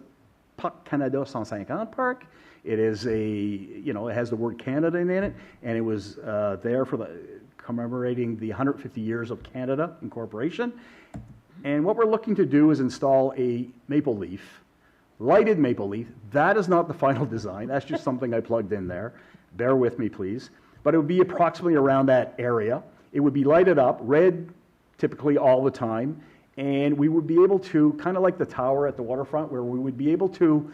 Parc Canada 150 Park, it is it has the word Canada in it, and it was there for commemorating the 150 years of Canada incorporation. And what we're looking to do is install a maple leaf, lighted maple leaf. That is not the final design. That's just something I plugged in there. Bear with me, please. But it would be approximately around that area. It would be lighted up, red typically all the time, and we would be able to, kind of like the tower at the waterfront, where we would be able to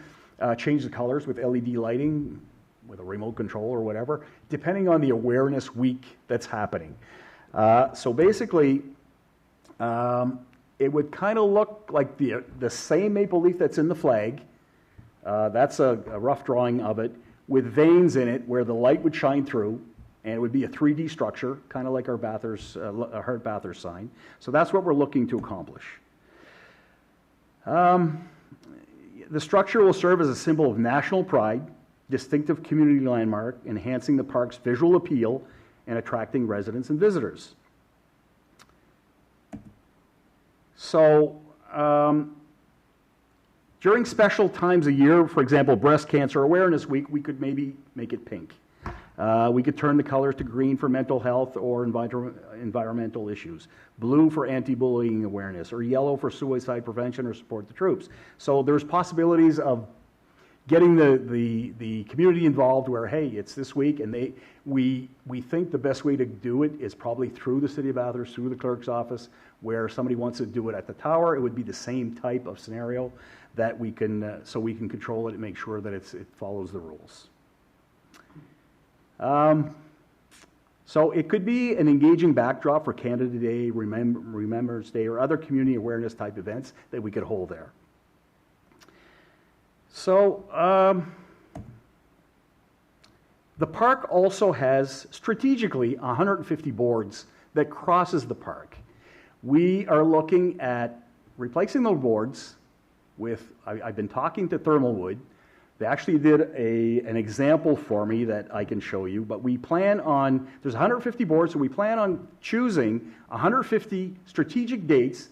change the colors with LED lighting, with a remote control or whatever, depending on the awareness week that's happening. So basically, it would kind of look like the same maple leaf that's in the flag. That's a rough drawing of it, with veins in it where the light would shine through, and it would be a 3D structure, kind of like our Heart Bathurst sign. So that's what we're looking to accomplish. The structure will serve as a symbol of national pride, distinctive community landmark, enhancing the park's visual appeal and attracting residents and visitors. So during special times of year, for example, Breast Cancer Awareness Week, we could maybe make it pink. We could turn the colors to green for mental health or environmental issues, blue for anti-bullying awareness, or yellow for suicide prevention or support the troops. So there's possibilities of getting the community involved where, hey, it's this week, and we think the best way to do it is probably through the City of Bathurst, through the clerk's office, where somebody wants to do it at the tower. It would be the same type of scenario that we can, so we can control it and make sure that it follows the rules. So it could be an engaging backdrop for Canada Day, Remembrance Day, or other community awareness type events that we could hold there. So the park also has strategically 150 boards that crosses the park. We are looking at replacing those boards with, I've been talking to Thermalwood. They actually did an example for me that I can show you, but we plan on, there's 150 boards, so we plan on choosing 150 strategic dates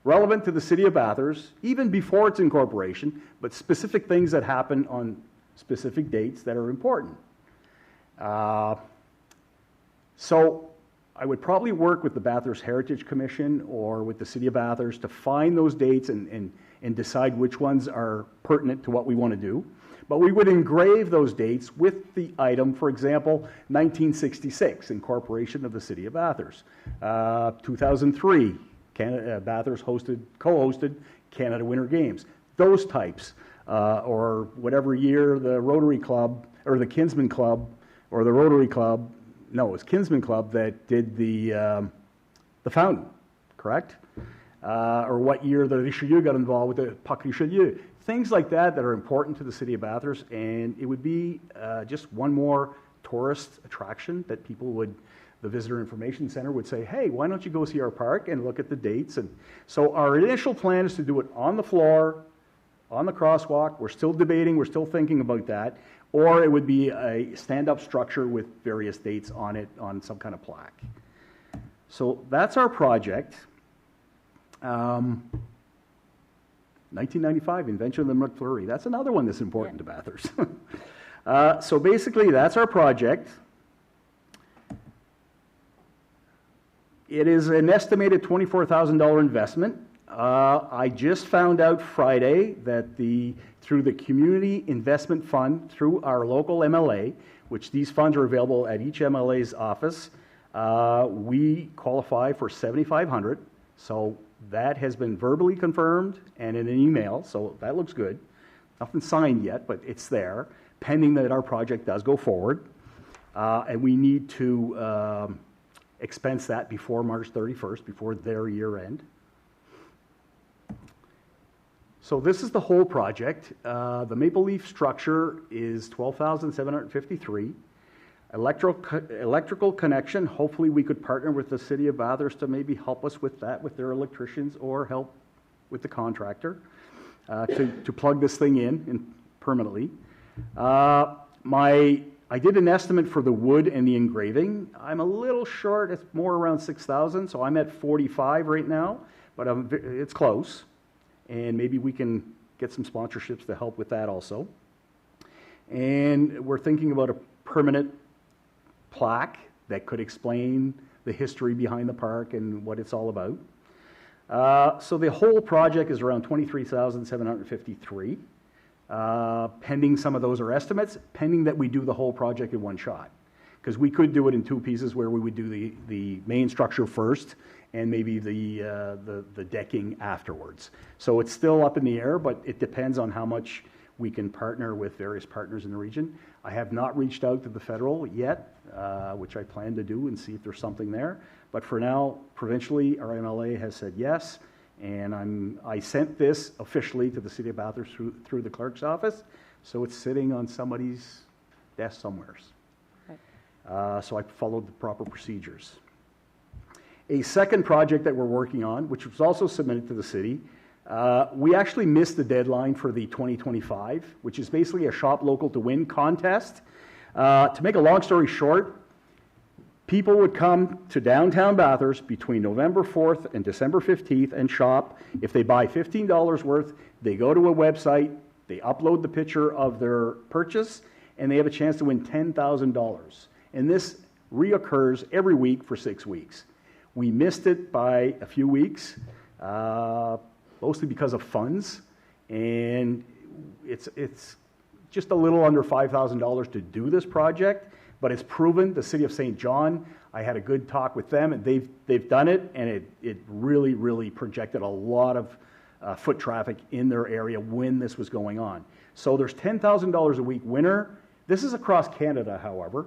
relevant to the City of Bathurst, even before its incorporation, but specific things that happen on specific dates that are important. So I would probably work with the Bathurst Heritage Commission or with the City of Bathurst to find those dates and decide which ones are pertinent to what we want to do. But we would engrave those dates with the item, for example, 1966, incorporation of the City of Bathurst. 2003, Bathurst co-hosted Canada Winter Games. Those types, or whatever year the Rotary Club, or the Kinsman Club, or the Rotary Club, no, it was Kinsman Club that did the fountain, correct? Or what year the Richelieu got involved with the Puck Richelieu. Things like that are important to the City of Bathurst, and it would be just one more tourist attraction that people would, the Visitor Information Center would say, hey, why don't you go see our park and look at the dates? And so our initial plan is to do it on the floor, on the crosswalk. We're still debating, we're still thinking about that. Or it would be a stand-up structure with various dates on it, on some kind of plaque. So that's our project. 1995, invention of the McFlurry. That's another one that's important to Bathurst. So basically, that's our project. It is an estimated $24,000 investment. I just found out Friday that through the Community Investment Fund, through our local MLA, which these funds are available at each MLA's office, we qualify for $7,500. So that has been verbally confirmed and in an email, so that looks good. Nothing signed yet, but it's there, pending that our project does go forward. And we need to expense that before March 31st, before their year end. So this is the whole project. The Maple Leaf structure is $12,753. Electrical connection, hopefully we could partner with the City of Bathurst to maybe help us with that, with their electricians, or help with the contractor to plug this thing in permanently. I did an estimate for the wood and the engraving. I'm a little short, it's more around 6,000, so I'm at 45 right now, but it's close. And maybe we can get some sponsorships to help with that also. And we're thinking about a permanent plaque that could explain the history behind the park and what it's all about. So the whole project is around $23,753. Pending some of those are estimates, pending that we do the whole project in one shot. Because we could do it in two pieces where we would do the main structure first and maybe the decking afterwards. So it's still up in the air, but it depends on how much we can partner with various partners in the region. I have not reached out to the federal yet, which I plan to do and see if there's something there. But for now, provincially, our MLA has said yes, and I sent this officially to the City of Bathurst through the clerk's office, so it's sitting on somebody's desk somewhere. So I followed the proper procedures. A second project that we're working on, which was also submitted to the city, we actually missed the deadline for the 2025, which is basically a Shop Local to Win contest. To make a long story short, people would come to downtown Bathurst between November 4th and December 15th and shop. If they buy $15 worth, they go to a website, they upload the picture of their purchase, and they have a chance to win $10,000. And this reoccurs every week for 6 weeks. We missed it by a few weeks, mostly because of funds, and it's just a little under $5,000 to do this project, but it's proven. The City of St. John, I had a good talk with them, and they've done it, and it really projected a lot of foot traffic in their area when this was going on. So there's $10,000 a week winner. This is across Canada, however,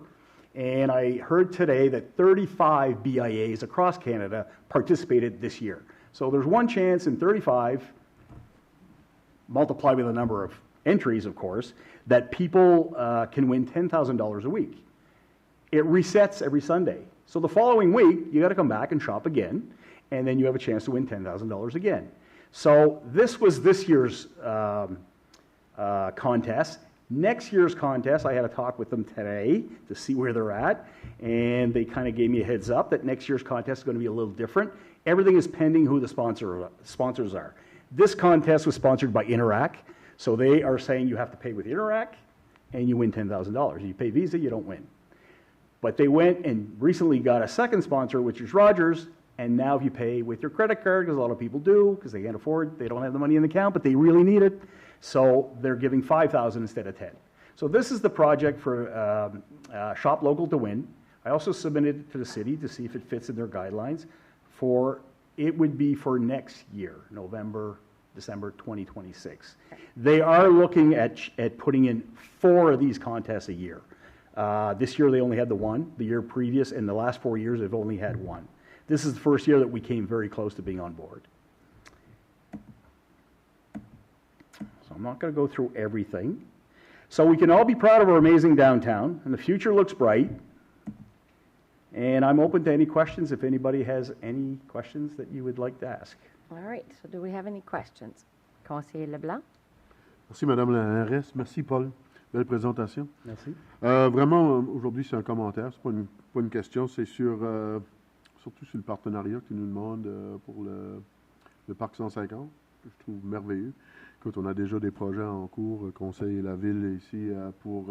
and I heard today that 35 BIAs across Canada participated this year. So there's one chance in 35, multiplied by the number of entries, of course, that people can win $10,000 a week. It resets every Sunday. So the following week, you got to come back and shop again, and then you have a chance to win $10,000 again. So this was this year's contest. Next year's contest, I had a talk with them today to see where they're at, and they kind of gave me a heads up that next year's contest is going to be a little different. Everything is pending who the sponsors are. This contest was sponsored by Interac, so they are saying you have to pay with Interac, and you win $10,000. You pay Visa, you don't win. But they went and recently got a second sponsor, which is Rogers, and now if you pay with your credit card, because a lot of people do, because they can't afford, they don't have the money in the account, but they really need it, so they're giving $5,000 instead of $10,000. So this is the project for Shop Local to Win. I also submitted it to the city to see if it fits in their guidelines. It would be for next year, November, December 2026. They are looking at putting in 4 of these contests a year. This year they only had the one. The year previous, and the last 4 years, they've only had one. This is the first year that we came very close to being on board. So I'm not going to go through everything. So we can all be proud of our amazing downtown, and the future looks bright. And I'm open to any questions if anybody has any questions that you would like to ask. All right, so do we have any questions? Conseiller Leblanc? Merci, Madame la RS. Merci, Paul. Belle présentation. Merci. Vraiment, aujourd'hui, c'est un commentaire, c'est pas une question, c'est surtout sur le partenariat que tu nous demandes pour le Parc 150, que je trouve merveilleux. Écoute, on a déjà des projets en cours, Conseil et la Ville ici, pour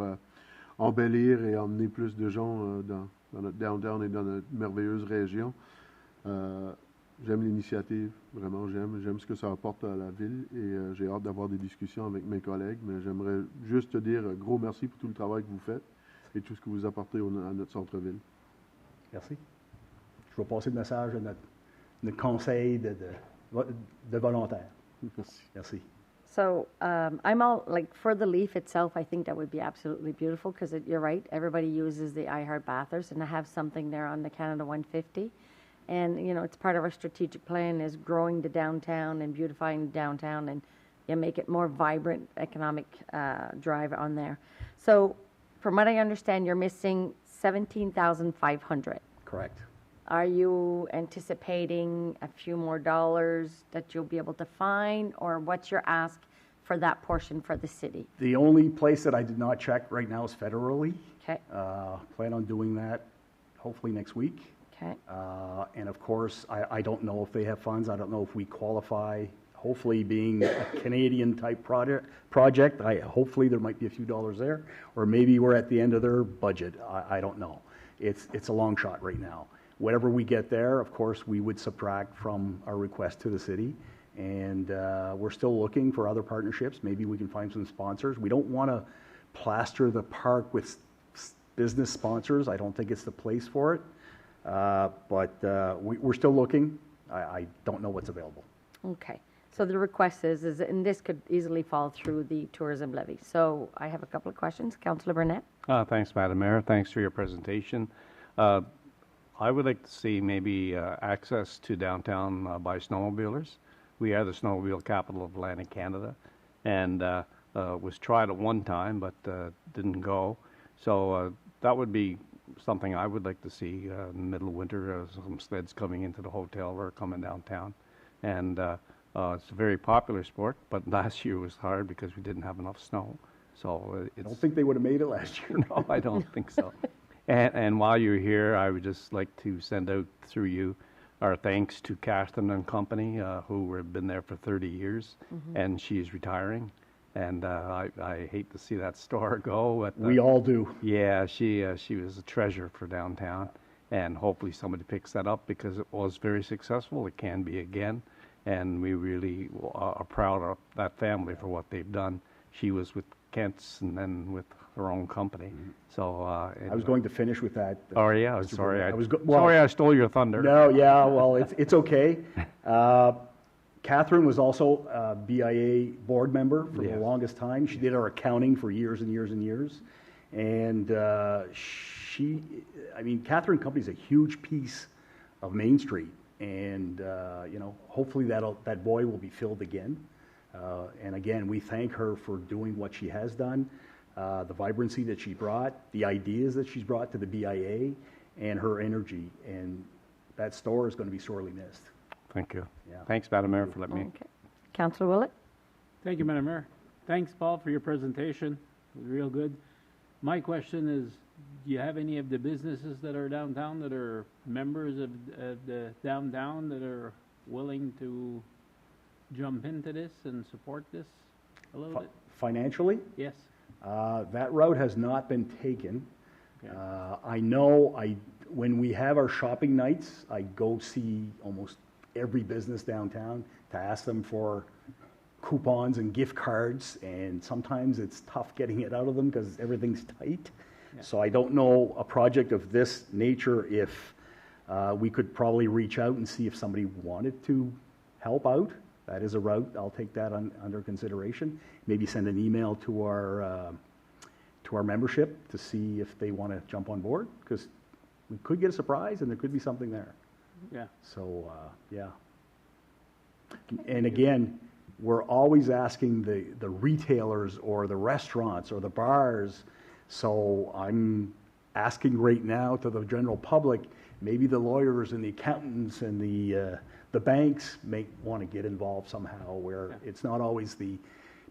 embellir et emmener plus de gens dans notre downtown et dans notre merveilleuse région. J'aime l'initiative, vraiment, j'aime ce que ça apporte à la ville et j'ai hâte d'avoir des discussions avec mes collègues, mais j'aimerais juste te dire gros merci pour tout le travail que vous faites et tout ce que vous apportez à notre centre-ville. Merci. Je vais passer le message à notre conseil de volontaires. Merci. Merci. So I'm all, like, for the leaf itself, I think that would be absolutely beautiful because you're right, everybody uses the I Heart Bathurst, and to have something there on the Canada 150. And, you know, it's part of our strategic plan is growing the downtown and beautifying the downtown and make it more vibrant economic drive on there. So from what I understand, you're missing $17,500. Correct. Are you anticipating a few more dollars that you'll be able to find, or what's your ask for that portion for the city? The only place that I did not check right now is federally. Okay. Plan on doing that hopefully next week. Okay. And of course, I don't know if they have funds. I don't know if we qualify. Hopefully, being a Canadian type project, hopefully there might be a few dollars there, or maybe we're at the end of their budget. I don't know. It's a long shot right now. Whatever we get there, of course, we would subtract from our request to the city. And we're still looking for other partnerships. Maybe we can find some sponsors. We don't want to plaster the park with business sponsors. I don't think it's the place for it. But we're still looking. I don't know what's available. Okay. So the request is, and this could easily fall through the tourism levy. So I have a couple of questions. Councillor Burnett? Thanks, Madam Mayor. Thanks for your presentation. I would like to see maybe access to downtown by snowmobilers. We are the snowmobile capital of Atlantic Canada, and was tried at one time, but didn't go. So that would be something I would like to see in the middle of winter, some sleds coming into the hotel or coming downtown. And it's a very popular sport, but last year was hard because we didn't have enough snow. So I don't think they would have made it last year. No, I don't think so. And while you're here, I would just like to send out through you our thanks to Catherine and Company, who have been there for 30 years, and she's retiring. And I hate to see that store go. But, We all do. Yeah, she was a treasure for downtown. And hopefully somebody picks that up because it was very successful. It can be again. And we really are proud of that family for what they've done. She was with Kent's and then with her own company. So I was going to finish with that. Oh yeah, sorry. Well, Sorry, I stole your thunder. No, yeah, well, it's okay. Catherine was also a BIA board member for the Yes. longest time. She did our accounting for years and years and years. And Catherine Company's a huge piece of Main Street. And, hopefully that void will be filled again. And again, we thank her for doing what she has done, the vibrancy that she brought, the ideas that she's brought to the BIA, and her energy. And that store is going to be sorely missed. Thank you. Yeah. Thanks, Madam Mayor, for letting me. Okay. Councillor Willett? Thank you, Madam Mayor. Thanks, Paul, for your presentation. It was real good. My question is, do you have any of the businesses that are downtown that are members of the downtown that are willing to jump into this and support this a little bit? Financially, Yes. that route has not been taken. Okay. I know when we have our shopping nights, I go see almost every business downtown to ask them for coupons and gift cards, and sometimes it's tough getting it out of them because everything's tight. Yeah. So I don't know a project of this nature if we could probably reach out and see if somebody wanted to help out. That is a route. I'll take that under consideration. Maybe send an email to our membership to see if they want to jump on board, because we could get a surprise and there could be something there. Yeah. So, yeah. And again, we're always asking the retailers or the restaurants or the bars. So I'm asking right now to the general public, maybe the lawyers and the accountants and the banks may want to get involved somehow, where it's not always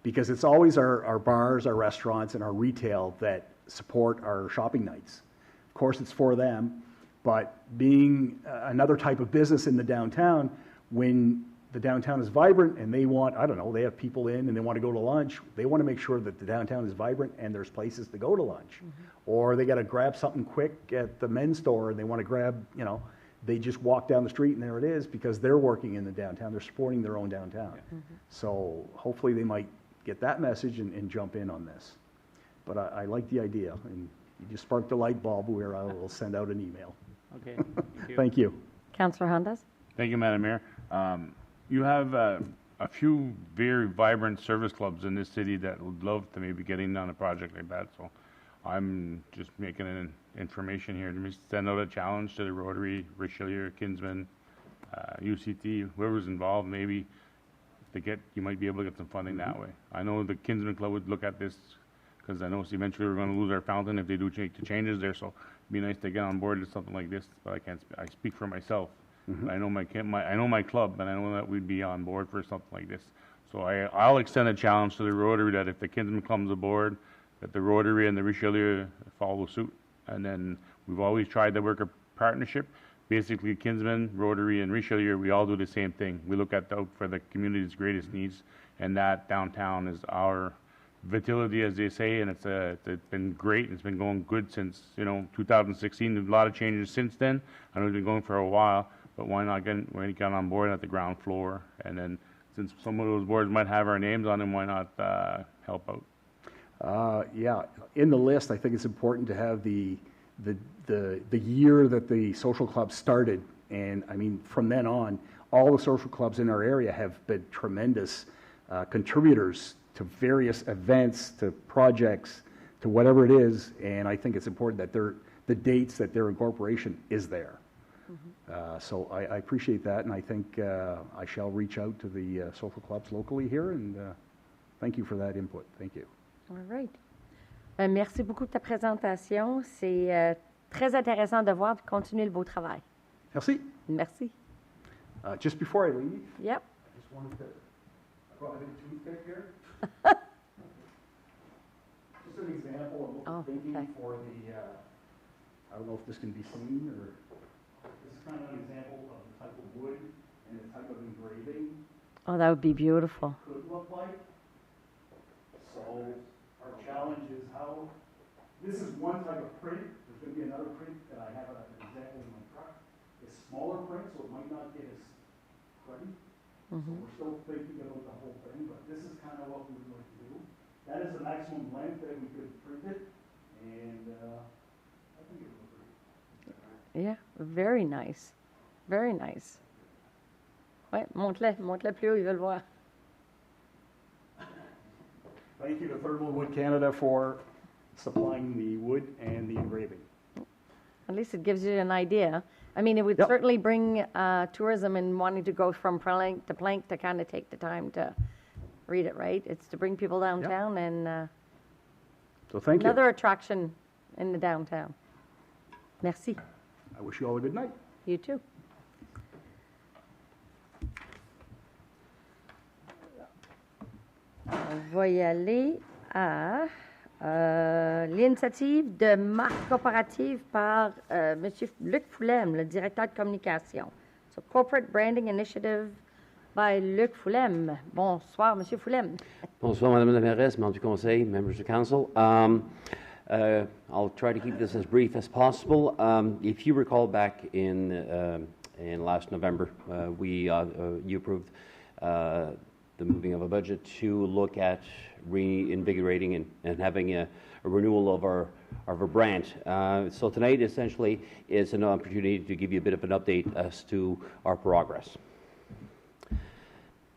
because it's always our bars, our restaurants, and our retail that support our shopping nights. Of course, it's for them, but being another type of business in the downtown, when the downtown is vibrant and they want, I don't know, they have people in and they want to go to lunch, they want to make sure that the downtown is vibrant and there's places to go to lunch. Or they got to grab something quick at the men's store and they want to grab, they just walk down the street and there it is because they're working in the downtown. They're supporting their own downtown. So hopefully they might get that message and jump in on this. But I like the idea. And you just sparked a light bulb where I will send out an email. Okay. Thank you. Thank you. Councillor Hondas? Thank you, Madam Mayor. You have a few very vibrant service clubs in this city that would love to maybe get in on a project like that. So I'm just making an information here to send out a challenge to the Rotary, Richelieu, Kinsman, UCT, whoever's involved. Maybe you might be able to get some funding that way. I know the Kinsman Club would look at this because I know eventually we're going to lose our fountain if they do make the changes there. So it'd be nice to get on board with something like this. But I speak for myself. I know my club, and I know that we'd be on board for something like this. So I'll extend a challenge to the Rotary that if the Kinsman comes aboard, that the Rotary and the Richelieu follow suit. And then we've always tried to work a partnership. Basically, Kinsman, Rotary, and Richelieu, we all do the same thing. We look out for the community's greatest needs, and that downtown is our vitality, as they say, and it's been great. It's been going good since 2016. There's a lot of changes since then. I know it's been going for a while. But why not get on board at the ground floor? And then since some of those boards might have our names on them, why not help out? Yeah, in the list, I think it's important to have the year that the social club started. And I mean, from then on, all the social clubs in our area have been tremendous contributors to various events, to projects, to whatever it is. And I think it's important that the dates that their incorporation is there. So I appreciate that, and I think I shall reach out to the social clubs locally here, and thank you for that input. Thank you. All right. Merci beaucoup de ta présentation. C'est très intéressant de voir et continuer le beau travail. Merci. Merci. Just before I leave, Yep. I just wanted to, I brought a big toothpick here. Just an example of what we're thinking for the, I don't know if this can be seen, or this is kind of an example of the type of wood and the type of engraving Oh, that would be beautiful. could look like. So our challenge is how, this is one type of print. There's going to be another print that I have an example in my truck. It's smaller print, so it might not get as cruddy. So we're still thinking about the whole thing, but this is kind of what we would like to do. That is the maximum length that we could print it, and I think it will look great. Yeah, very nice. Very nice. Ouais, monte-le plus haut, ils veulent voir. Thank you to Thermal Wood Canada for supplying the wood and the engraving. At least it gives you an idea. I mean, it would certainly bring tourism and wanting to go from plank to kind of take the time to read it, right? It's to bring people downtown and So thank you. another attraction in the downtown. Merci. I wish you all a good night. You too. On va y aller à l'initiative de marque coopérative par M. Luc Foulem, le directeur de communication. So, Corporate Branding Initiative by Luc Foulem. Bonsoir, M. Foulem. Bonsoir, Madame la Mairesse, members du Conseil, members of Council. I'll try to keep this as brief as possible. If you recall back in last November, you approved the moving of a budget to look at reinvigorating and having a renewal of our brand. So tonight essentially is an opportunity to give you a bit of an update as to our progress.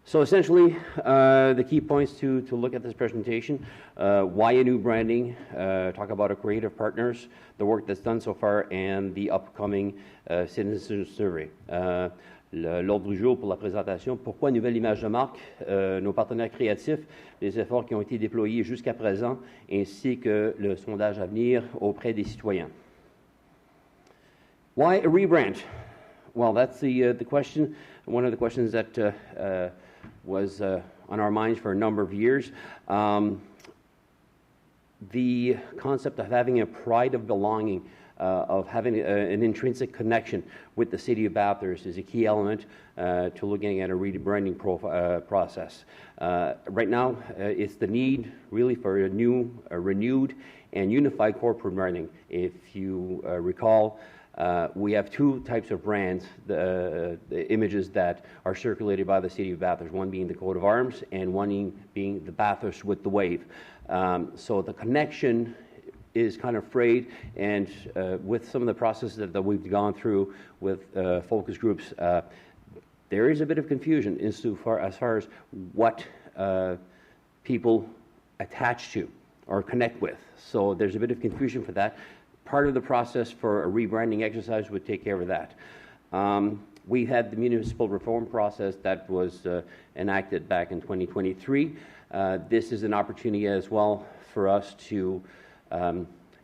So essentially, the key points to look at this presentation, why a new branding, talk about our creative partners, the work that's done so far, and the upcoming citizen survey. L'ordre du jour pour la présentation, pourquoi une nouvelle image de marque, nos partenaires créatifs, les efforts qui ont été déployés jusqu'à présent, ainsi que le sondage à venir auprès des citoyens. Why a rebrand? Well, that's the question, one of the questions that was on our minds for a number of years. The concept of having a pride of belonging, of having an intrinsic connection with the city of Bathurst is a key element to looking at a rebranding process. Right now, it's the need really for a renewed and unified corporate branding. If you recall, we have two types of brands, the images that are circulated by the city of Bathurst, one being the coat of arms and one being the Bathurst with the wave. So the connection is kind of frayed, and with some of the processes that we've gone through with focus groups, there is a bit of confusion as far as what people attach to or connect with. So there's a bit of confusion for that. Part of the process for a rebranding exercise would take care of that. We had the municipal reform process that was enacted back in 2023. This is an opportunity as well for us to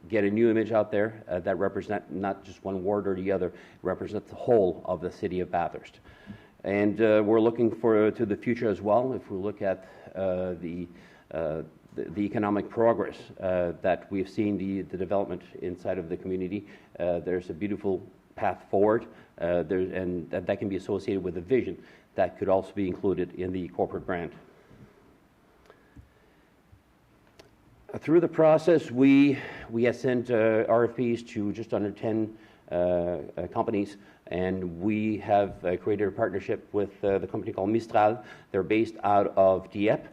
get a new image out there that represent not just one ward or the other, represent the whole of the city of Bathurst. And we're looking to the future as well. If we look at the economic progress that we've seen, the development inside of the community, there's a beautiful path forward, and that can be associated with a vision that could also be included in the corporate brand. Through the process, we have sent RFPs to just under 10 companies, and we have created a partnership with the company called Mistral. They're based out of Dieppe,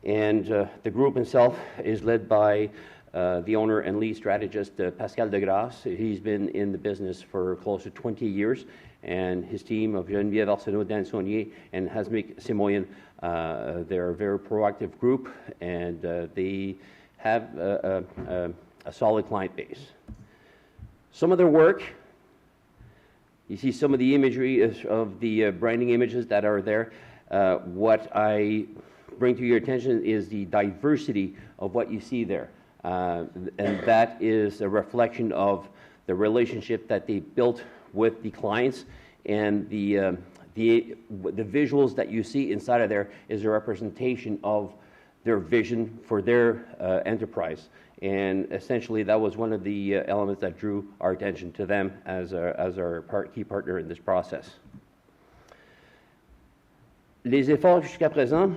and the group itself is led by the owner and lead strategist, Pascal Degrasse. He's been in the business for close to 20 years, and his team of Geneviève Arsenault, Dan Saunier, and Hasmik Simoyan, they're a very proactive group, and they have a solid client base. Some of their work, you see some of the imagery of the branding images that are there. What I bring to your attention is the diversity of what you see there. And that is a reflection of the relationship that they built with the clients, and the visuals that you see inside of there is a representation of their vision for their enterprise. And essentially that was one of the elements that drew our attention to them as our key partner in this process. Les efforts jusqu'à présent,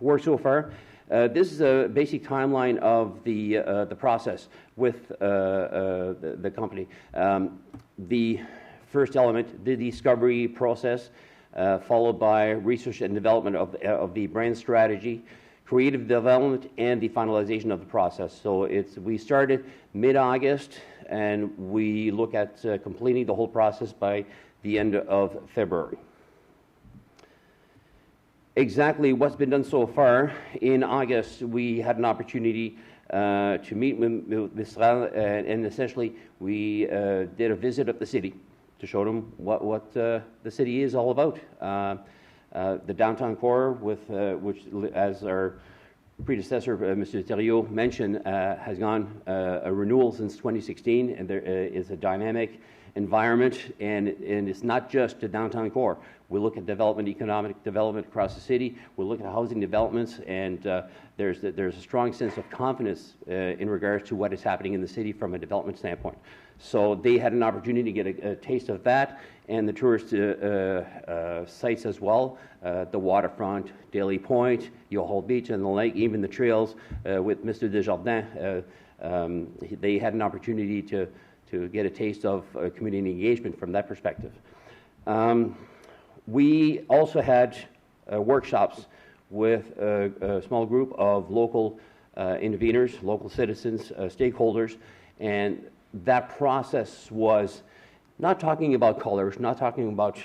work so far, This is a basic timeline of the process with the company. The first element, the discovery process, followed by research and development of the brand strategy, creative development, and the finalization of the process. So we started mid-August, and we look at completing the whole process by the end of February. Exactly what's been done so far. In August, we had an opportunity to meet with Mistral, and essentially we did a visit of the city to show them what the city is all about. The downtown core, which, as our predecessor, Mr. Thériault, mentioned, has gone a renewal since 2016, and there is a dynamic environment, and it's not just the downtown core. We look at development, economic development across the city. We look at housing developments, and there's a strong sense of confidence in regards to what is happening in the city from a development standpoint. So they had an opportunity to get a taste of that, and the tourist sites as well, the waterfront, Daly Point, Yoho Beach, and the lake, even the trails with Mr. Desjardins. They had an opportunity to get a taste of community engagement from that perspective. We also had workshops with a small group of local interveners, local citizens, stakeholders, and that process was not talking about colors, not talking about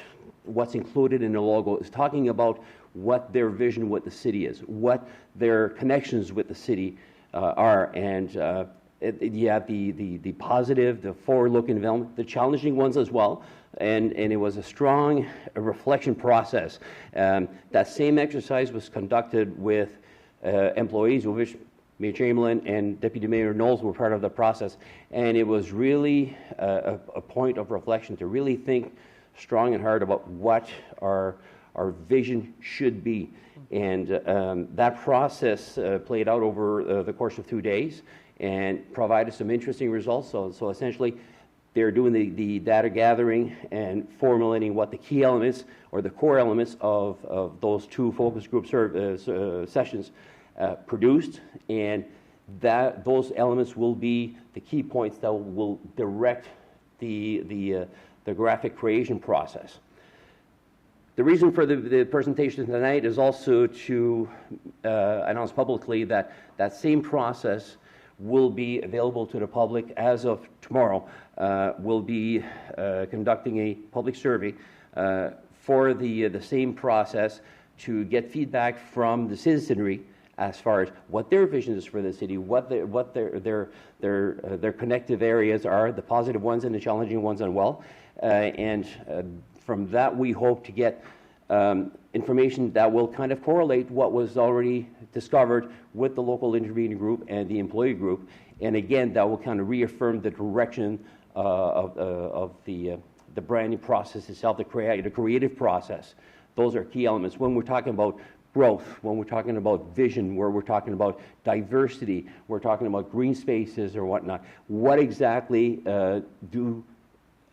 what's included in the logo, it's talking about what their vision with the city is, what their connections with the city are, and you have the positive, the forward-looking development, the challenging ones as well, and it was a strong reflection process. That same exercise was conducted with employees, of which Mayor Chamberlain and Deputy Mayor Knowles were part of the process, and it was really a point of reflection to really think strong and hard about what our vision should be. And that process played out over the course of 2 days and provided some interesting results. So essentially, they're doing the data gathering and formulating what the key elements or the core elements of those two focus group sessions produced, and those elements will be the key points that will direct the graphic creation process. The reason for the presentation tonight is also to announce publicly that that same process will be available to the public as of tomorrow. We'll be conducting a public survey for the same process to get feedback from the citizenry as far as what their vision is for the city, what their connective areas are, the positive ones and the challenging ones as well. And from that, we hope to get information that will kind of correlate what was already discovered with the local intervening group and the employee group. And again, that will kind of reaffirm the direction of the branding process itself, the creative process. Those are key elements. When we're talking about growth, when we're talking about vision, where we're talking about diversity, we're talking about green spaces or whatnot, what exactly do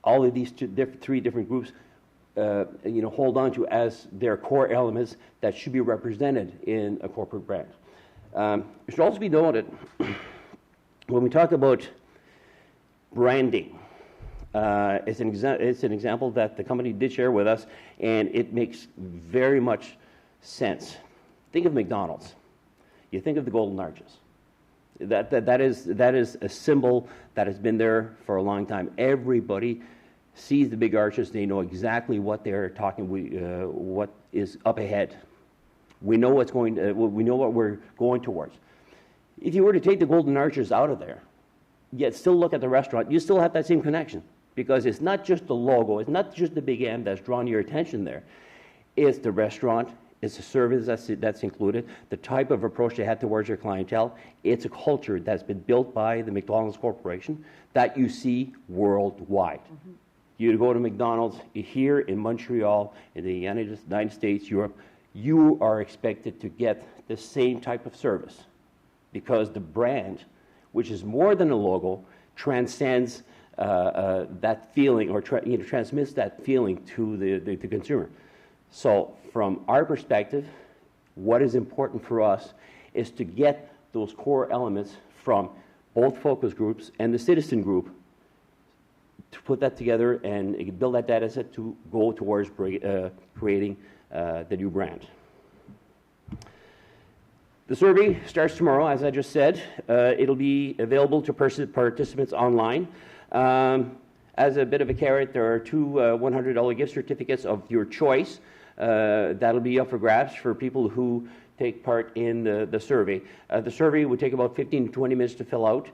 all of these three different groups hold on to as their core elements that should be represented in a corporate brand? It should also be noted, when we talk about branding, it's an example that the company did share with us, and it makes very much sense. Think of McDonald's. You think of the Golden Arches. That is a symbol that has been there for a long time. Everybody sees the big arches. They know exactly what they're talking. What is up ahead. We know what's going. We know what we're going towards. If you were to take the Golden Arches out of there, yet still look at the restaurant, you still have that same connection, because it's not just the logo. It's not just the big M that's drawn your attention there. It's the restaurant. It's the service that's included, the type of approach they had towards your clientele. It's a culture that's been built by the McDonald's Corporation that you see worldwide. Mm-hmm. You go to McDonald's here in Montreal, in the United States, Europe, you are expected to get the same type of service, because the brand, which is more than a logo, transcends that feeling, or transmits that feeling to the consumer. So from our perspective, what is important for us is to get those core elements from both focus groups and the citizen group to put that together and build that data set to go towards creating the new brand. The survey starts tomorrow, as I just said. It'll be available to participants online. As a bit of a carrot, there are two $100 gift certificates of your choice. That'll be up for grabs for people who take part in the survey. The survey would take about 15 to 20 minutes to fill out.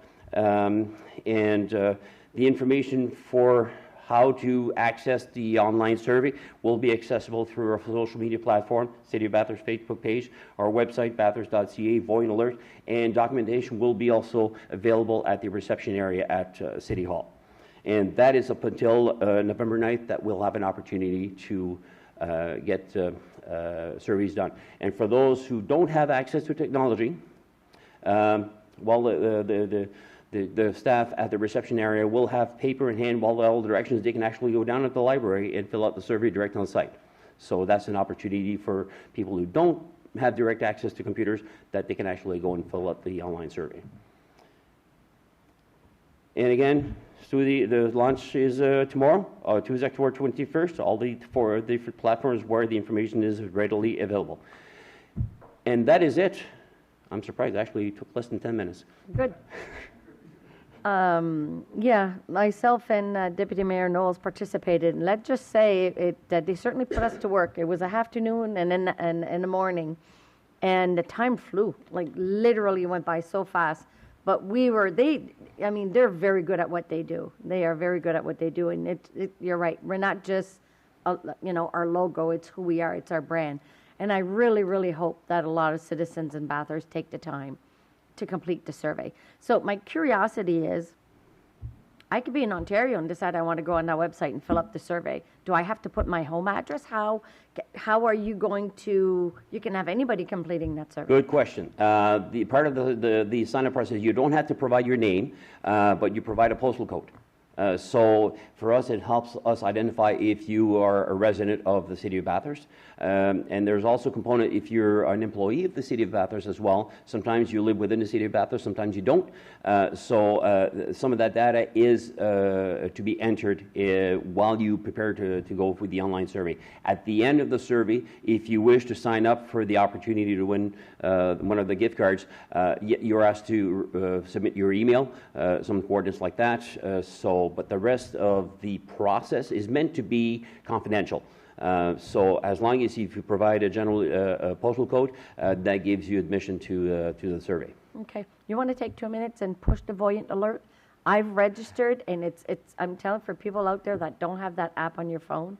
The information for how to access the online survey will be accessible through our social media platform, City of Bathurst Facebook page, our website, bathurst.ca, void alert, and documentation will be also available at the reception area at City Hall. And that is up until November 9th that we'll have an opportunity to get surveys done. And for those who don't have access to technology, the staff at the reception area will have paper in hand while all the directions. They can actually go down at the library and fill out the survey direct on site. So that's an opportunity for people who don't have direct access to computers that they can actually go and fill out the online survey. And again, so the launch is tomorrow, Tuesday, October 21st, all the 4 different platforms where the information is readily available. And that is it. I'm surprised, actually, it took less than 10 minutes. Good. Yeah, myself and Deputy Mayor Knowles participated, and let's just say that they certainly put us to work. It was a afternoon and in the morning, and the time flew, like literally went by so fast. But they're very good at what they do. They are very good at what they do, and you're right. We're not just, our logo. It's who we are. It's our brand. And I really, really hope that a lot of citizens in Bathurst take the time to complete the survey. So my curiosity is, I could be in Ontario and decide I want to go on that website and fill up the survey. Do I have to put my home address? How are you going to, you can have anybody completing that survey? Good question. The part of the sign-up process, you don't have to provide your name, but you provide a postal code. So for us, it helps us identify if you are a resident of the City of Bathurst. And there's also a component if you're an employee of the City of Bathurst as well. Sometimes you live within the City of Bathurst, sometimes you don't. So some of that data is to be entered while you prepare to go with the online survey. At the end of the survey, if you wish to sign up for the opportunity to win one of the gift cards, you're asked to submit your email, some coordinates like that. But the rest of the process is meant to be confidential. So as long as you provide a general postal code, that gives you admission to the survey. Okay. You want to take 2 minutes and push the Voyant alert? I've registered, and I'm telling for people out there that don't have that app on your phone,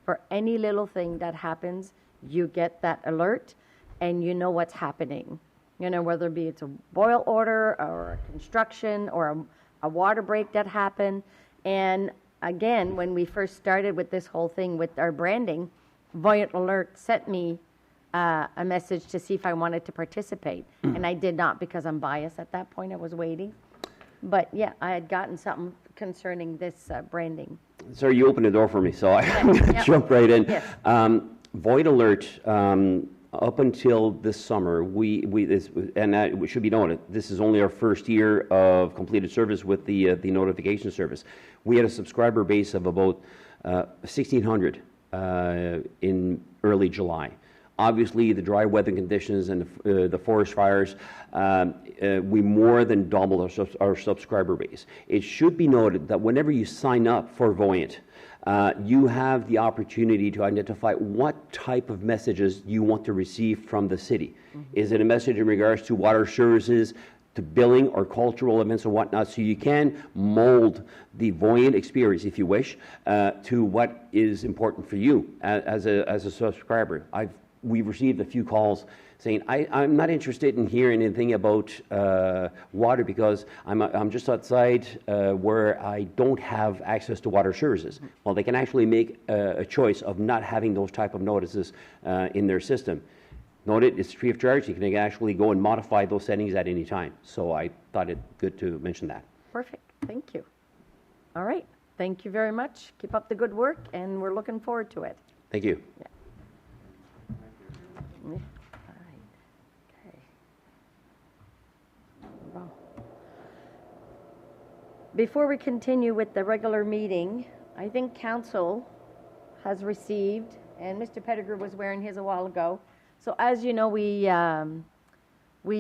for any little thing that happens, you get that alert, and you know what's happening. Whether it be it's a boil order or a construction or a water break that happened. And again, when we first started with this whole thing with our branding, Voyant Alert sent me a message to see if I wanted to participate. And I did not because I'm biased at that point. I was waiting. But yeah, I had gotten something concerning this branding. Sir, you opened the door for me, so I'm going to jump right in. Yes. Void Alert, up until this summer, it should be noted, this is only our first year of completed service with the notification service. We had a subscriber base of about 1,600 in early July. Obviously, the dry weather conditions and the forest fires, we more than doubled our subscriber base. It should be noted that whenever you sign up for Voyant, you have the opportunity to identify what type of messages you want to receive from the city. Mm-hmm. Is it a message in regards to water services, to billing or cultural events and whatnot? So you can mold the Voyant experience, if you wish, to what is important for you as a subscriber. We've received a few calls saying, I'm not interested in hearing anything about water because I'm just outside where I don't have access to water services. Well, they can actually make a choice of not having those type of notices in their system. Note it's free of charge. You can actually go and modify those settings at any time. So I thought it good to mention that. Perfect. Thank you. All right. Thank you very much. Keep up the good work, and we're looking forward to it. Thank you. Yeah. All right. Okay. Before we continue with the regular meeting, I think council has received, and Mr. Pettigrew was wearing his a while ago. So as you know, we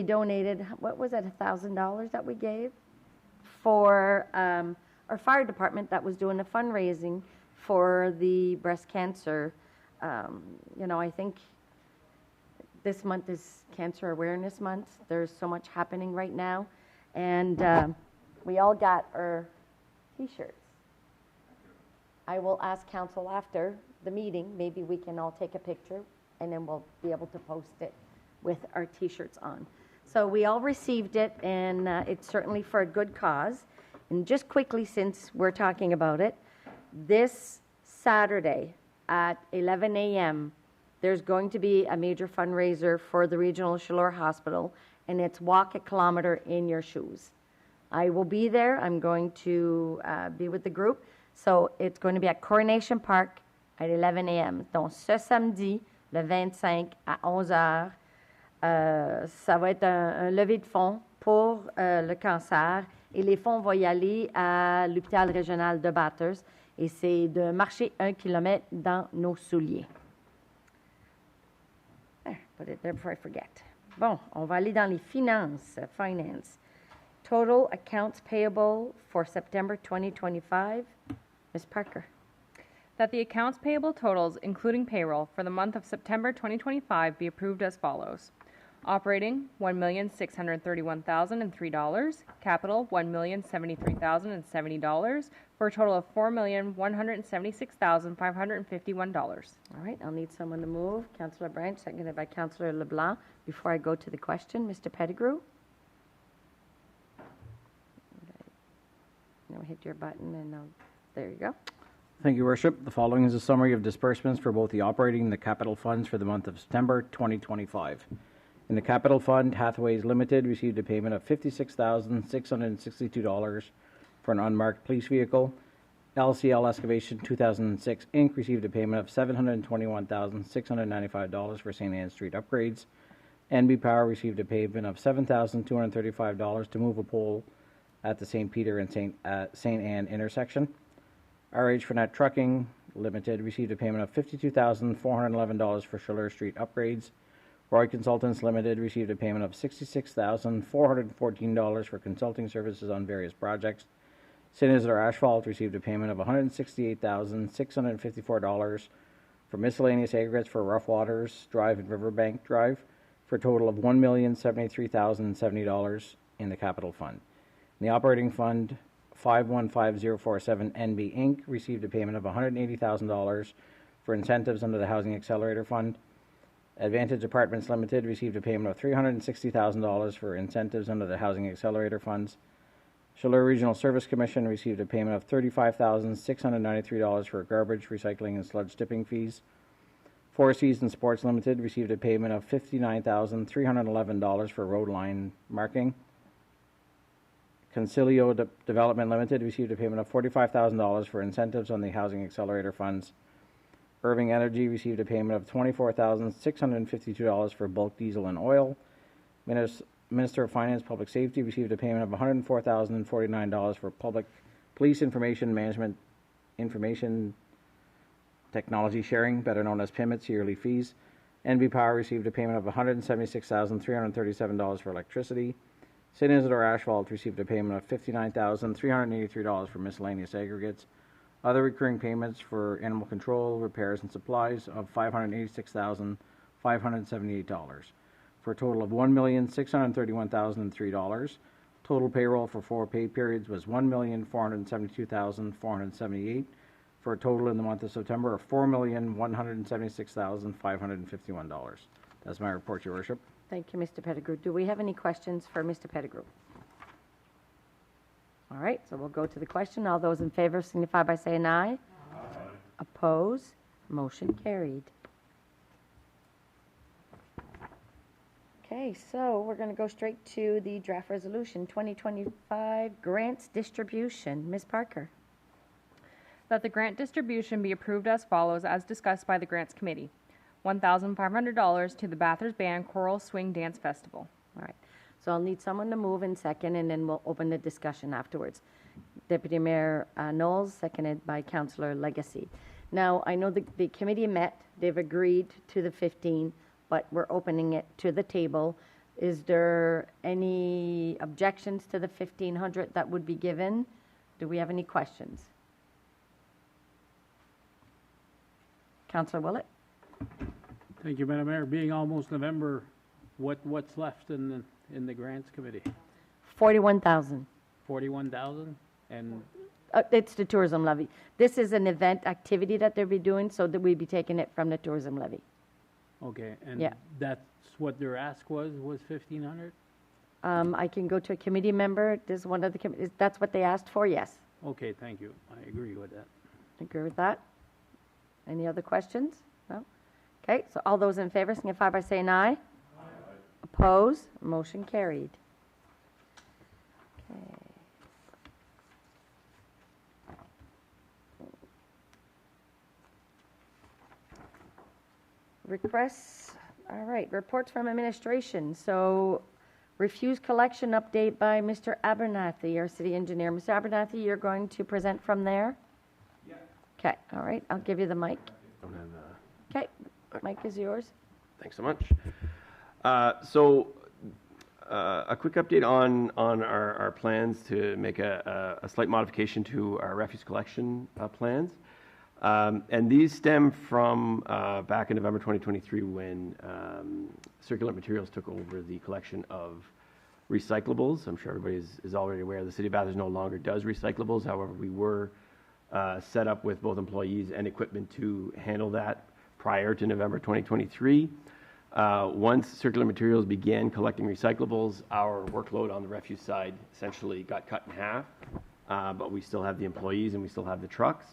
donated, what was it, $1,000 that we gave for our fire department that was doing a fundraising for the breast cancer. I think this month is Cancer Awareness Month. There's so much happening right now. And we all got our T-shirts. I will ask council after the meeting, maybe we can all take a picture and then we'll be able to post it with our T-shirts on. So we all received it, and it's certainly for a good cause. And just quickly, since we're talking about it, this Saturday at 11 a.m., there's going to be a major fundraiser for the Regional Chaleur Hospital, and it's Walk a Kilometer in Your Shoes. I will be there. I'm going to be with the group. So it's going to be at Coronation Park at 11 a.m. Donc, ce samedi, le 25 à 11 heures, ça va être un levée de fonds pour le cancer. Et les fonds vont y aller à l'hôpital régional de Bathurst. Et c'est de marcher 1 kilomètre dans nos souliers. Put it there before I forget. Bon, on va aller dans les finances. Finance. Total accounts payable for September 2025. Ms. Parker. That the accounts payable totals, including payroll, for the month of September 2025 be approved as follows. Operating, $1,631,003. Capital, $1,073,070, for a total of $4,176,551. All right, I'll need someone to move. Councillor Branch, seconded by Councillor LeBlanc. Before I go to the question, Mr. Pettigrew. Now hit your button and there you go. Thank you, Worship. The following is a summary of disbursements for both the operating and the capital funds for the month of September 2025. In the capital fund, Hathaways Limited received a payment of $56,662 for an unmarked police vehicle. LCL Excavation 2006 Inc. received a payment of $721,695 for St. Anne Street upgrades. NB Power received a payment of $7,235 to move a pole at the St. Peter and St. Anne intersection. RH Fournette Trucking Limited received a payment of $52,411 for Chaleur Street upgrades. Roy Consultants Limited received a payment of $66,414 for consulting services on various projects. St. Isidore Asphalt received a payment of $168,654 for miscellaneous aggregates for Rough Waters Drive and Riverbank Drive, for a total of $1,073,070 in the capital fund. In the operating fund, 515047 NB Inc. received a payment of $180,000 for incentives under the Housing Accelerator Fund. Advantage Apartments Limited received a payment of $360,000 for incentives under the Housing Accelerator Funds. Chaleur Regional Service Commission received a payment of $35,693 for garbage, recycling, and sludge tipping fees. Four Seasons Sports Limited received a payment of $59,311 for road line marking. Concilio Development Limited received a payment of $45,000 for incentives on the Housing Accelerator Funds. Irving Energy received a payment of $24,652 for bulk diesel and oil. Minister of Finance Public Safety received a payment of $104,049 for public police information management information technology sharing, better known as PIMIT's yearly fees. NB Power received a payment of $176,337 for electricity. St. Isidore Asphalt received a payment of $59,383 for miscellaneous aggregates. Other recurring payments for animal control, repairs, and supplies of $586,578, for a total of $1,631,003. Total payroll for 4 pay periods was $1,472,478, for a total in the month of September of $4,176,551. That's my report, Your Worship. Thank you, Mr. Pettigrew. Do we have any questions for Mr. Pettigrew? All right, so we'll go to the question. All those in favor signify by saying aye. Aye. Oppose? Motion carried. Okay, so we're going to go straight to the draft resolution 2025 grants distribution. Ms. Parker. That the grant distribution be approved as follows, as discussed by the Grants Committee. $1,500 to the Bathurst Band Choral Swing Dance Festival. All right. So I'll need someone to move in second, and then we'll open the discussion afterwards. Deputy Mayor Knowles, seconded by Councillor Legacy. Now, I know the committee met, they've agreed to the 15, but we're opening it to the table. Is there any objections to the 1,500 that would be given? Do we have any questions? Councillor Willett? Thank you, Madam Mayor. Being almost November, what's left in the grants committee? 41,000. 41,000? And It's the tourism levy. This is an event activity that they'll be doing, so that we'd be taking it from the tourism levy. okay, and Yeah. that's what their ask was 1,500? I can go to a committee member. This is one of the committees. That's what they asked for, yes. Okay, thank you. I agree with that. Agree with that? Any other questions? No? Okay, so all those in favor signify by saying aye. Aye. Oppose? Motion carried. Okay. Requests, all right, reports from administration. So, refuse collection update by Mr. Abernathy, our city engineer. Mr. Abernathy, you're going to present from there? Yeah. Okay, all right, I'll give you the mic. Don't have Okay, mic is yours. Thanks so much. A quick update on our plans to make a slight modification to our refuse collection plans. And these stem from back in November 2023 when Circular Materials took over the collection of recyclables. I'm sure everybody is already aware the City of Bathurst no longer does recyclables. However, we were set up with both employees and equipment to handle that prior to November 2023. Once Circular Materials began collecting recyclables, our workload on the refuse side essentially got cut in half, but we still have the employees and we still have the trucks.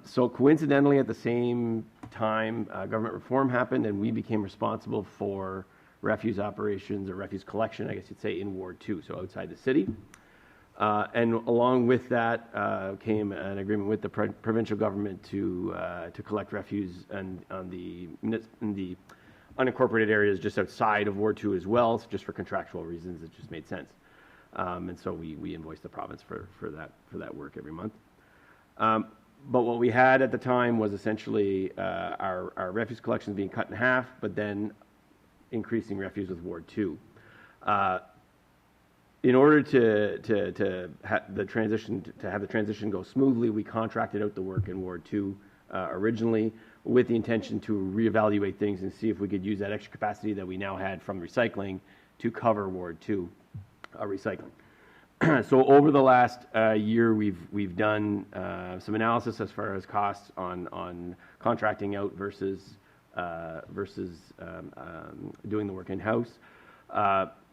So coincidentally, at the same time, government reform happened and we became responsible for refuse operations or refuse collection, I guess you'd say, in Ward 2, so outside the city. And along with that came an agreement with the provincial government to collect refuse in the unincorporated areas just outside of Ward 2 as well, so just for contractual reasons. It just made sense. And so we invoice the province for that work every month. But what we had at the time was essentially our refuse collections being cut in half, but then increasing refuse with Ward 2. In order to have the transition go smoothly, we contracted out the work in Ward 2 originally with the intention to reevaluate things and see if we could use that extra capacity that we now had from recycling to cover Ward 2 recycling. So over the last year, we've done some analysis as far as costs on contracting out versus doing the work in-house.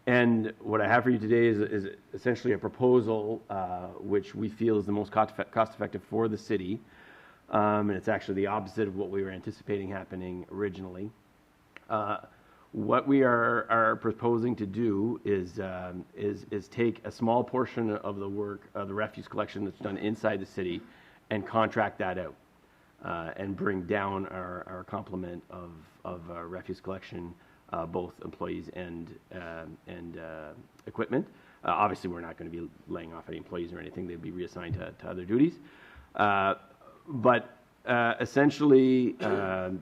And what I have for you today is essentially a proposal which we feel is the most cost-effective for the city. And it's actually the opposite of what we were anticipating happening originally. What we are proposing to do is take a small portion of the work, the refuse collection that's done inside the city, and contract that out, and bring down our complement of refuse collection, both employees and equipment. Obviously, we're not going to be laying off any employees or anything; they'd be reassigned to other duties. But essentially,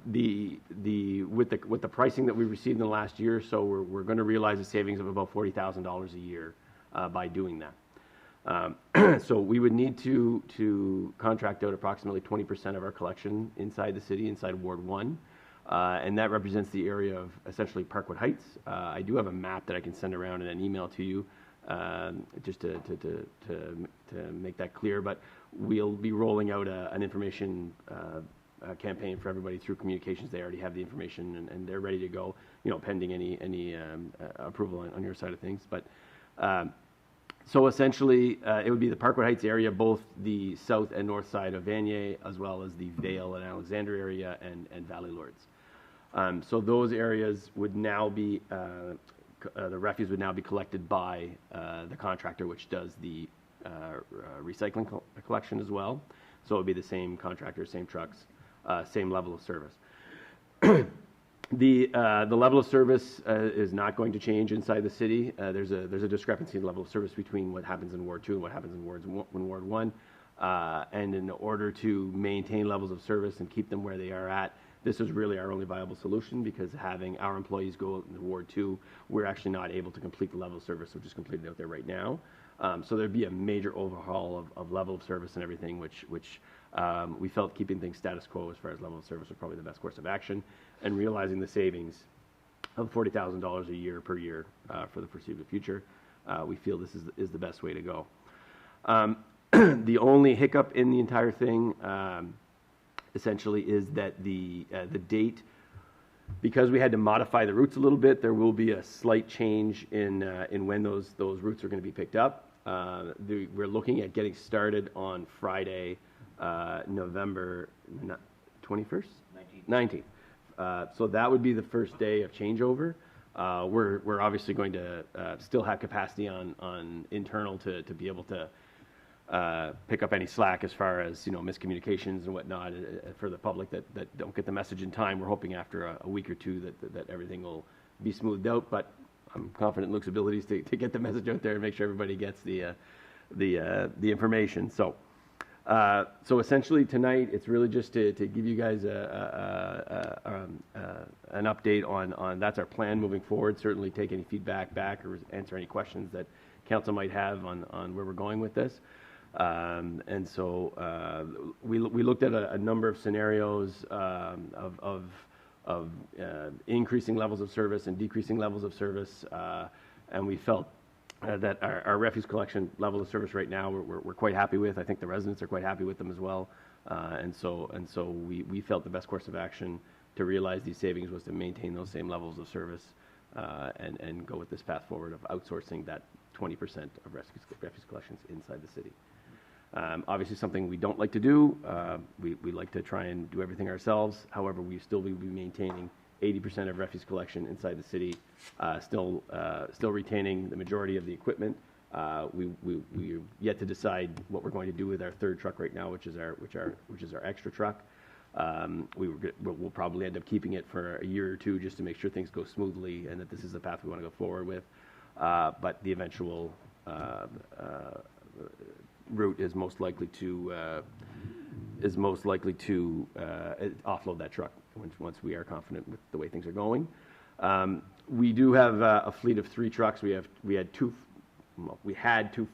with the pricing that we received in the last year or so, we're going to realize a savings of about $40,000 a year by doing that. So we would need to contract out approximately 20% of our collection inside the city, inside Ward 1, and that represents the area of essentially Parkwood Heights. I do have a map that I can send around in an email to you, just to make that clear, but we'll be rolling out an information campaign for everybody through communications. They already have the information and they're ready to go, pending any approval on your side of things. But so essentially, it would be the Parkwood Heights area, both the south and north side of Vanier, as well as the Vale and Alexander area and Valley Lords. So those areas would now be the refuse would now be collected by the contractor, which does the recycling collection as well. So it would be the same contractor, same trucks, same level of service. The level of service is not going to change inside the city. There's a discrepancy in the level of service between what happens in Ward 2 and what happens in Ward 1. And in order to maintain levels of service and keep them where they are at, this is really our only viable solution, because having our employees go out in Ward 2, we're actually not able to complete the level of service which is completed out there right now. So there'd be a major overhaul of level of service and everything, which we felt keeping things status quo as far as level of service was probably the best course of action, and realizing the savings of $40,000 a year per year for the foreseeable future. We feel this is the best way to go. The only hiccup in the entire thing essentially is that the date, because we had to modify the routes a little bit, there will be a slight change in when those routes are going to be picked up. We're looking at getting started on Friday, November 21st? 19th. So that would be the first day of changeover. We're obviously going to still have capacity on internal to be able to pick up any slack as far as miscommunications and whatnot for the public that don't get the message in time. We're hoping after a week or two that everything will be smoothed out, but I'm confident in Luke's abilities to get the message out there and make sure everybody gets the information. So essentially tonight it's really just to give you guys an update on that's our plan moving forward. Certainly take any feedback back or answer any questions that council might have on where we're going with this. And so we looked at a number of scenarios of increasing levels of service and decreasing levels of service, and we felt that our refuse collection level of service right now we're quite happy with. I think the residents are quite happy with them as well, and so we felt the best course of action to realize these savings was to maintain those same levels of service and go with this path forward of outsourcing that 20% of refuse collections inside the city. Obviously something we don't like to do. We like to try and do everything ourselves. However, we still will be maintaining 80% of refuse collection inside the city, still retaining the majority of the equipment. We're yet to decide what we're going to do with our third truck right now, which is our extra truck. We'll probably end up keeping it for a year or two just to make sure things go smoothly and that this is the path we want to go forward with. But the eventual route is most likely to offload that truck once we are confident with the way things are going. We do have a fleet of 3 trucks. We had two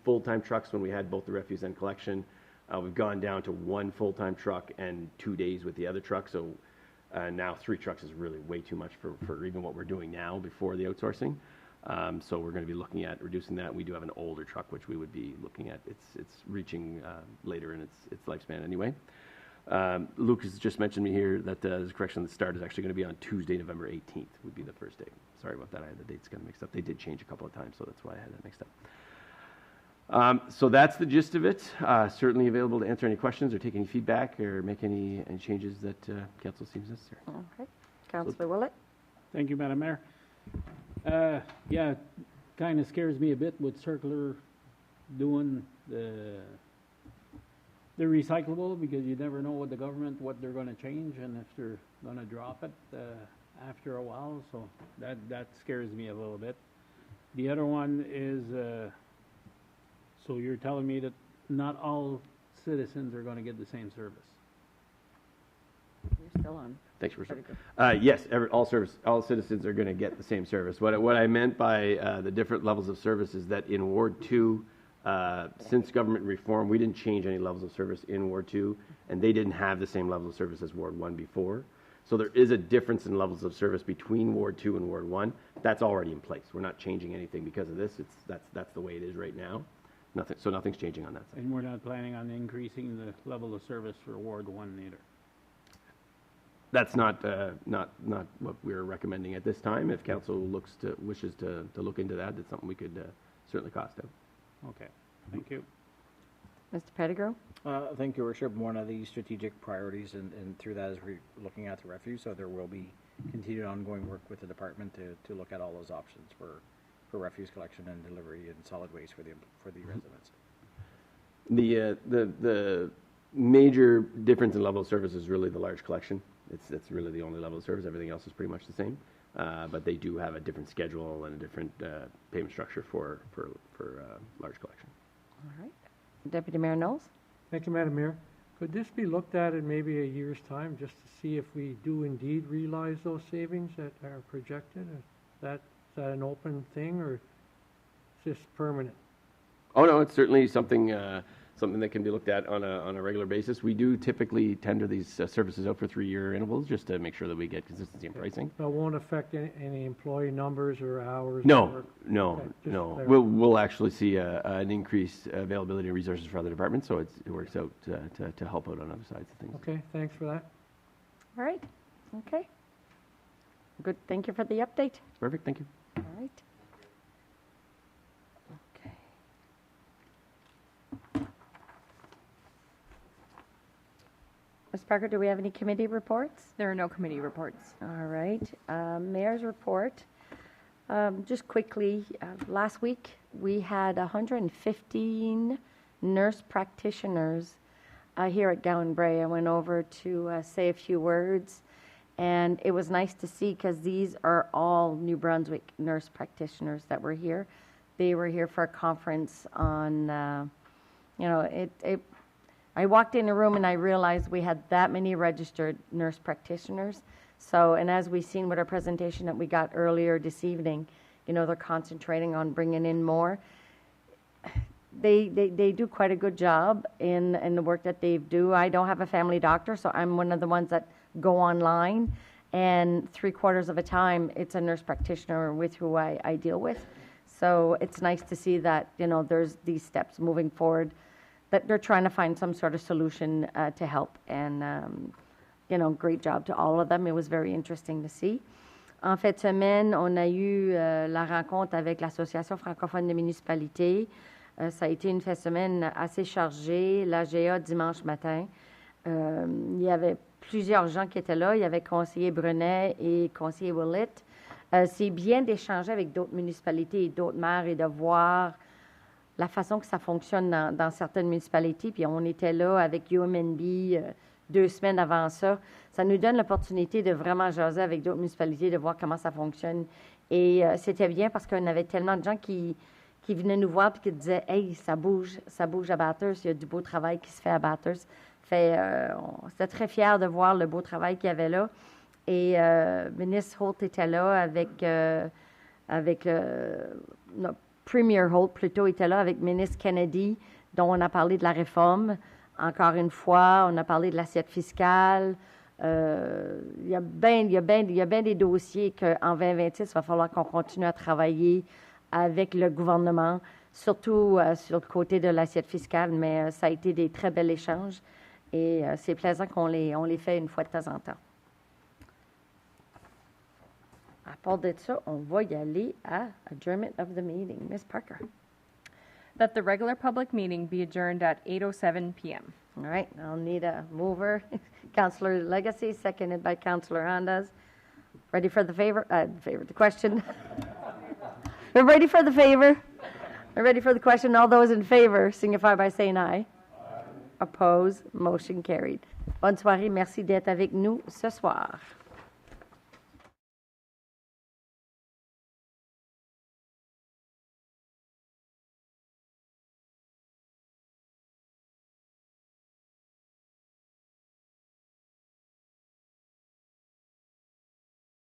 full-time trucks when we had both the refuse and collection. We've gone down to 1 full-time truck and 2 days with the other truck. So now 3 trucks is really way too much for even what we're doing now before the outsourcing. So we're going to be looking at reducing that. We do have an older truck, which we would be looking at. It's reaching later in its lifespan anyway. Luke has just mentioned me here that the correction, the start is actually going to be on Tuesday, November 18th would be the first day. Sorry about that. I had the dates kind of mixed up. They did change a couple of times, so that's why I had that mixed up. So that's the gist of it. Certainly available to answer any questions or take any feedback or make any changes that council seems necessary. Okay. Councillor Willett. Thank you, Madam Mayor. Yeah, kind of scares me a bit with Circular doing the recyclable, because you never know what they're going to change and if they're going to drop it after a while. So that scares me a little bit. The other one is, so you're telling me that not all citizens are going to get the same service? You're still on. Thanks, Richard. Yes, all citizens are going to get the same service. What I meant by the different levels of service is that in Ward 2, since government reform, we didn't change any levels of service in Ward 2, and they didn't have the same level of service as Ward 1 before. So there is a difference in levels of service between Ward 2 and Ward 1. That's already in place. We're not changing anything because of this. That's the way it is right now. Nothing's changing on that side. And we're not planning on increasing the level of service for Ward 1 either? That's not what we're recommending at this time. If council wishes to look into that, it's something we could certainly cost out. Okay, thank you. Mr. Pettigrew. Thank you, Worship. One of the strategic priorities, and through that is we're looking at the refuse, so there will be continued ongoing work with the department to look at all those options for refuse collection and delivery and solid waste for the residents. The major difference in level of service is really the large collection. It's really the only level of service. Everything else is pretty much the same. But they do have a different schedule and a different payment structure for large collection. All right. Deputy Mayor Knowles? Thank you, Madam Mayor. Could this be looked at in maybe a year's time, just to see if we do indeed realize those savings that are projected? Is that an open thing, or is this permanent? Oh, no, it's certainly something that can be looked at on a regular basis. We do typically tender these services out for 3-year intervals just to make sure that we get consistency in pricing. That won't affect any employee numbers or hours? No. Okay, We'll actually see an increased availability of resources for other departments, so it works out to help out on other sides of things. Okay, thanks for that. All right. Okay. Good. Thank you for the update. Perfect, thank you. All right. Okay. Ms. Parker, do we have any committee reports? There are no committee reports. All right. Mayor's report. Just quickly, last week we had 115 nurse practitioners here at Gowan Bray. I went over to say a few words, and it was nice to see because these are all New Brunswick nurse practitioners that were here. They were here for a conference on, I walked in the room and I realized we had that many registered nurse practitioners. So, and as we've seen with our presentation that we got earlier this evening, they're concentrating on bringing in more. They do quite a good job in the work that they do. I don't have a family doctor, so I'm one of the ones that go online, and 3/4 of the time it's a nurse practitioner with who I deal with. So it's nice to see that, there's these steps moving forward, that they're trying to find some sort of solution to help. And, great job to all of them. It was very interesting to see. En fin de semaine, on a eu la rencontre avec l'Association francophone de municipalités. Ça a été une fin de semaine assez chargée. L'AGA dimanche matin. Il y avait plusieurs gens qui étaient là. Il y avait conseiller Brunet et conseiller Willett. C'est bien d'échanger avec d'autres municipalités et d'autres maires et de voir la façon que ça fonctionne dans certaines municipalités. Puis on était là avec UMNB 2 semaines avant ça. Ça nous donne l'opportunité de vraiment jaser avec d'autres municipalités, de voir comment ça fonctionne. Et c'était bien parce qu'on avait tellement de gens qui venaient nous voir et qui disaient « Hey, ça bouge à Bathurst, il y a du beau travail qui se fait à Bathurst. » On était très fiers de voir le beau travail qu'il y avait là. Et ministre Holt était là avec Premier Holt plutôt était là avec ministre Kennedy, dont on a parlé de la réforme. Encore une fois, on a parlé de l'assiette fiscale. Il y a bien des dossiers qu'en 2026, il va falloir qu'on continue à travailler avec le gouvernement, surtout sur le côté de l'assiette fiscale, mais ça a été des très bels échanges et c'est plaisant qu'on les fait une fois de temps en temps. À part de ça, on va y aller à adjournment of the meeting. Ms. Parker. That the regular public meeting be adjourned at 8:07 p.m. All right, I'll need a mover. Councillor Legacy, seconded by Councillor Andas. Ready for the the question? We're ready for the favor. We're ready for the question. All those in favor signify by saying aye. Aye. Oppose, motion carried. Bonne soirée, merci d'être avec nous ce soir.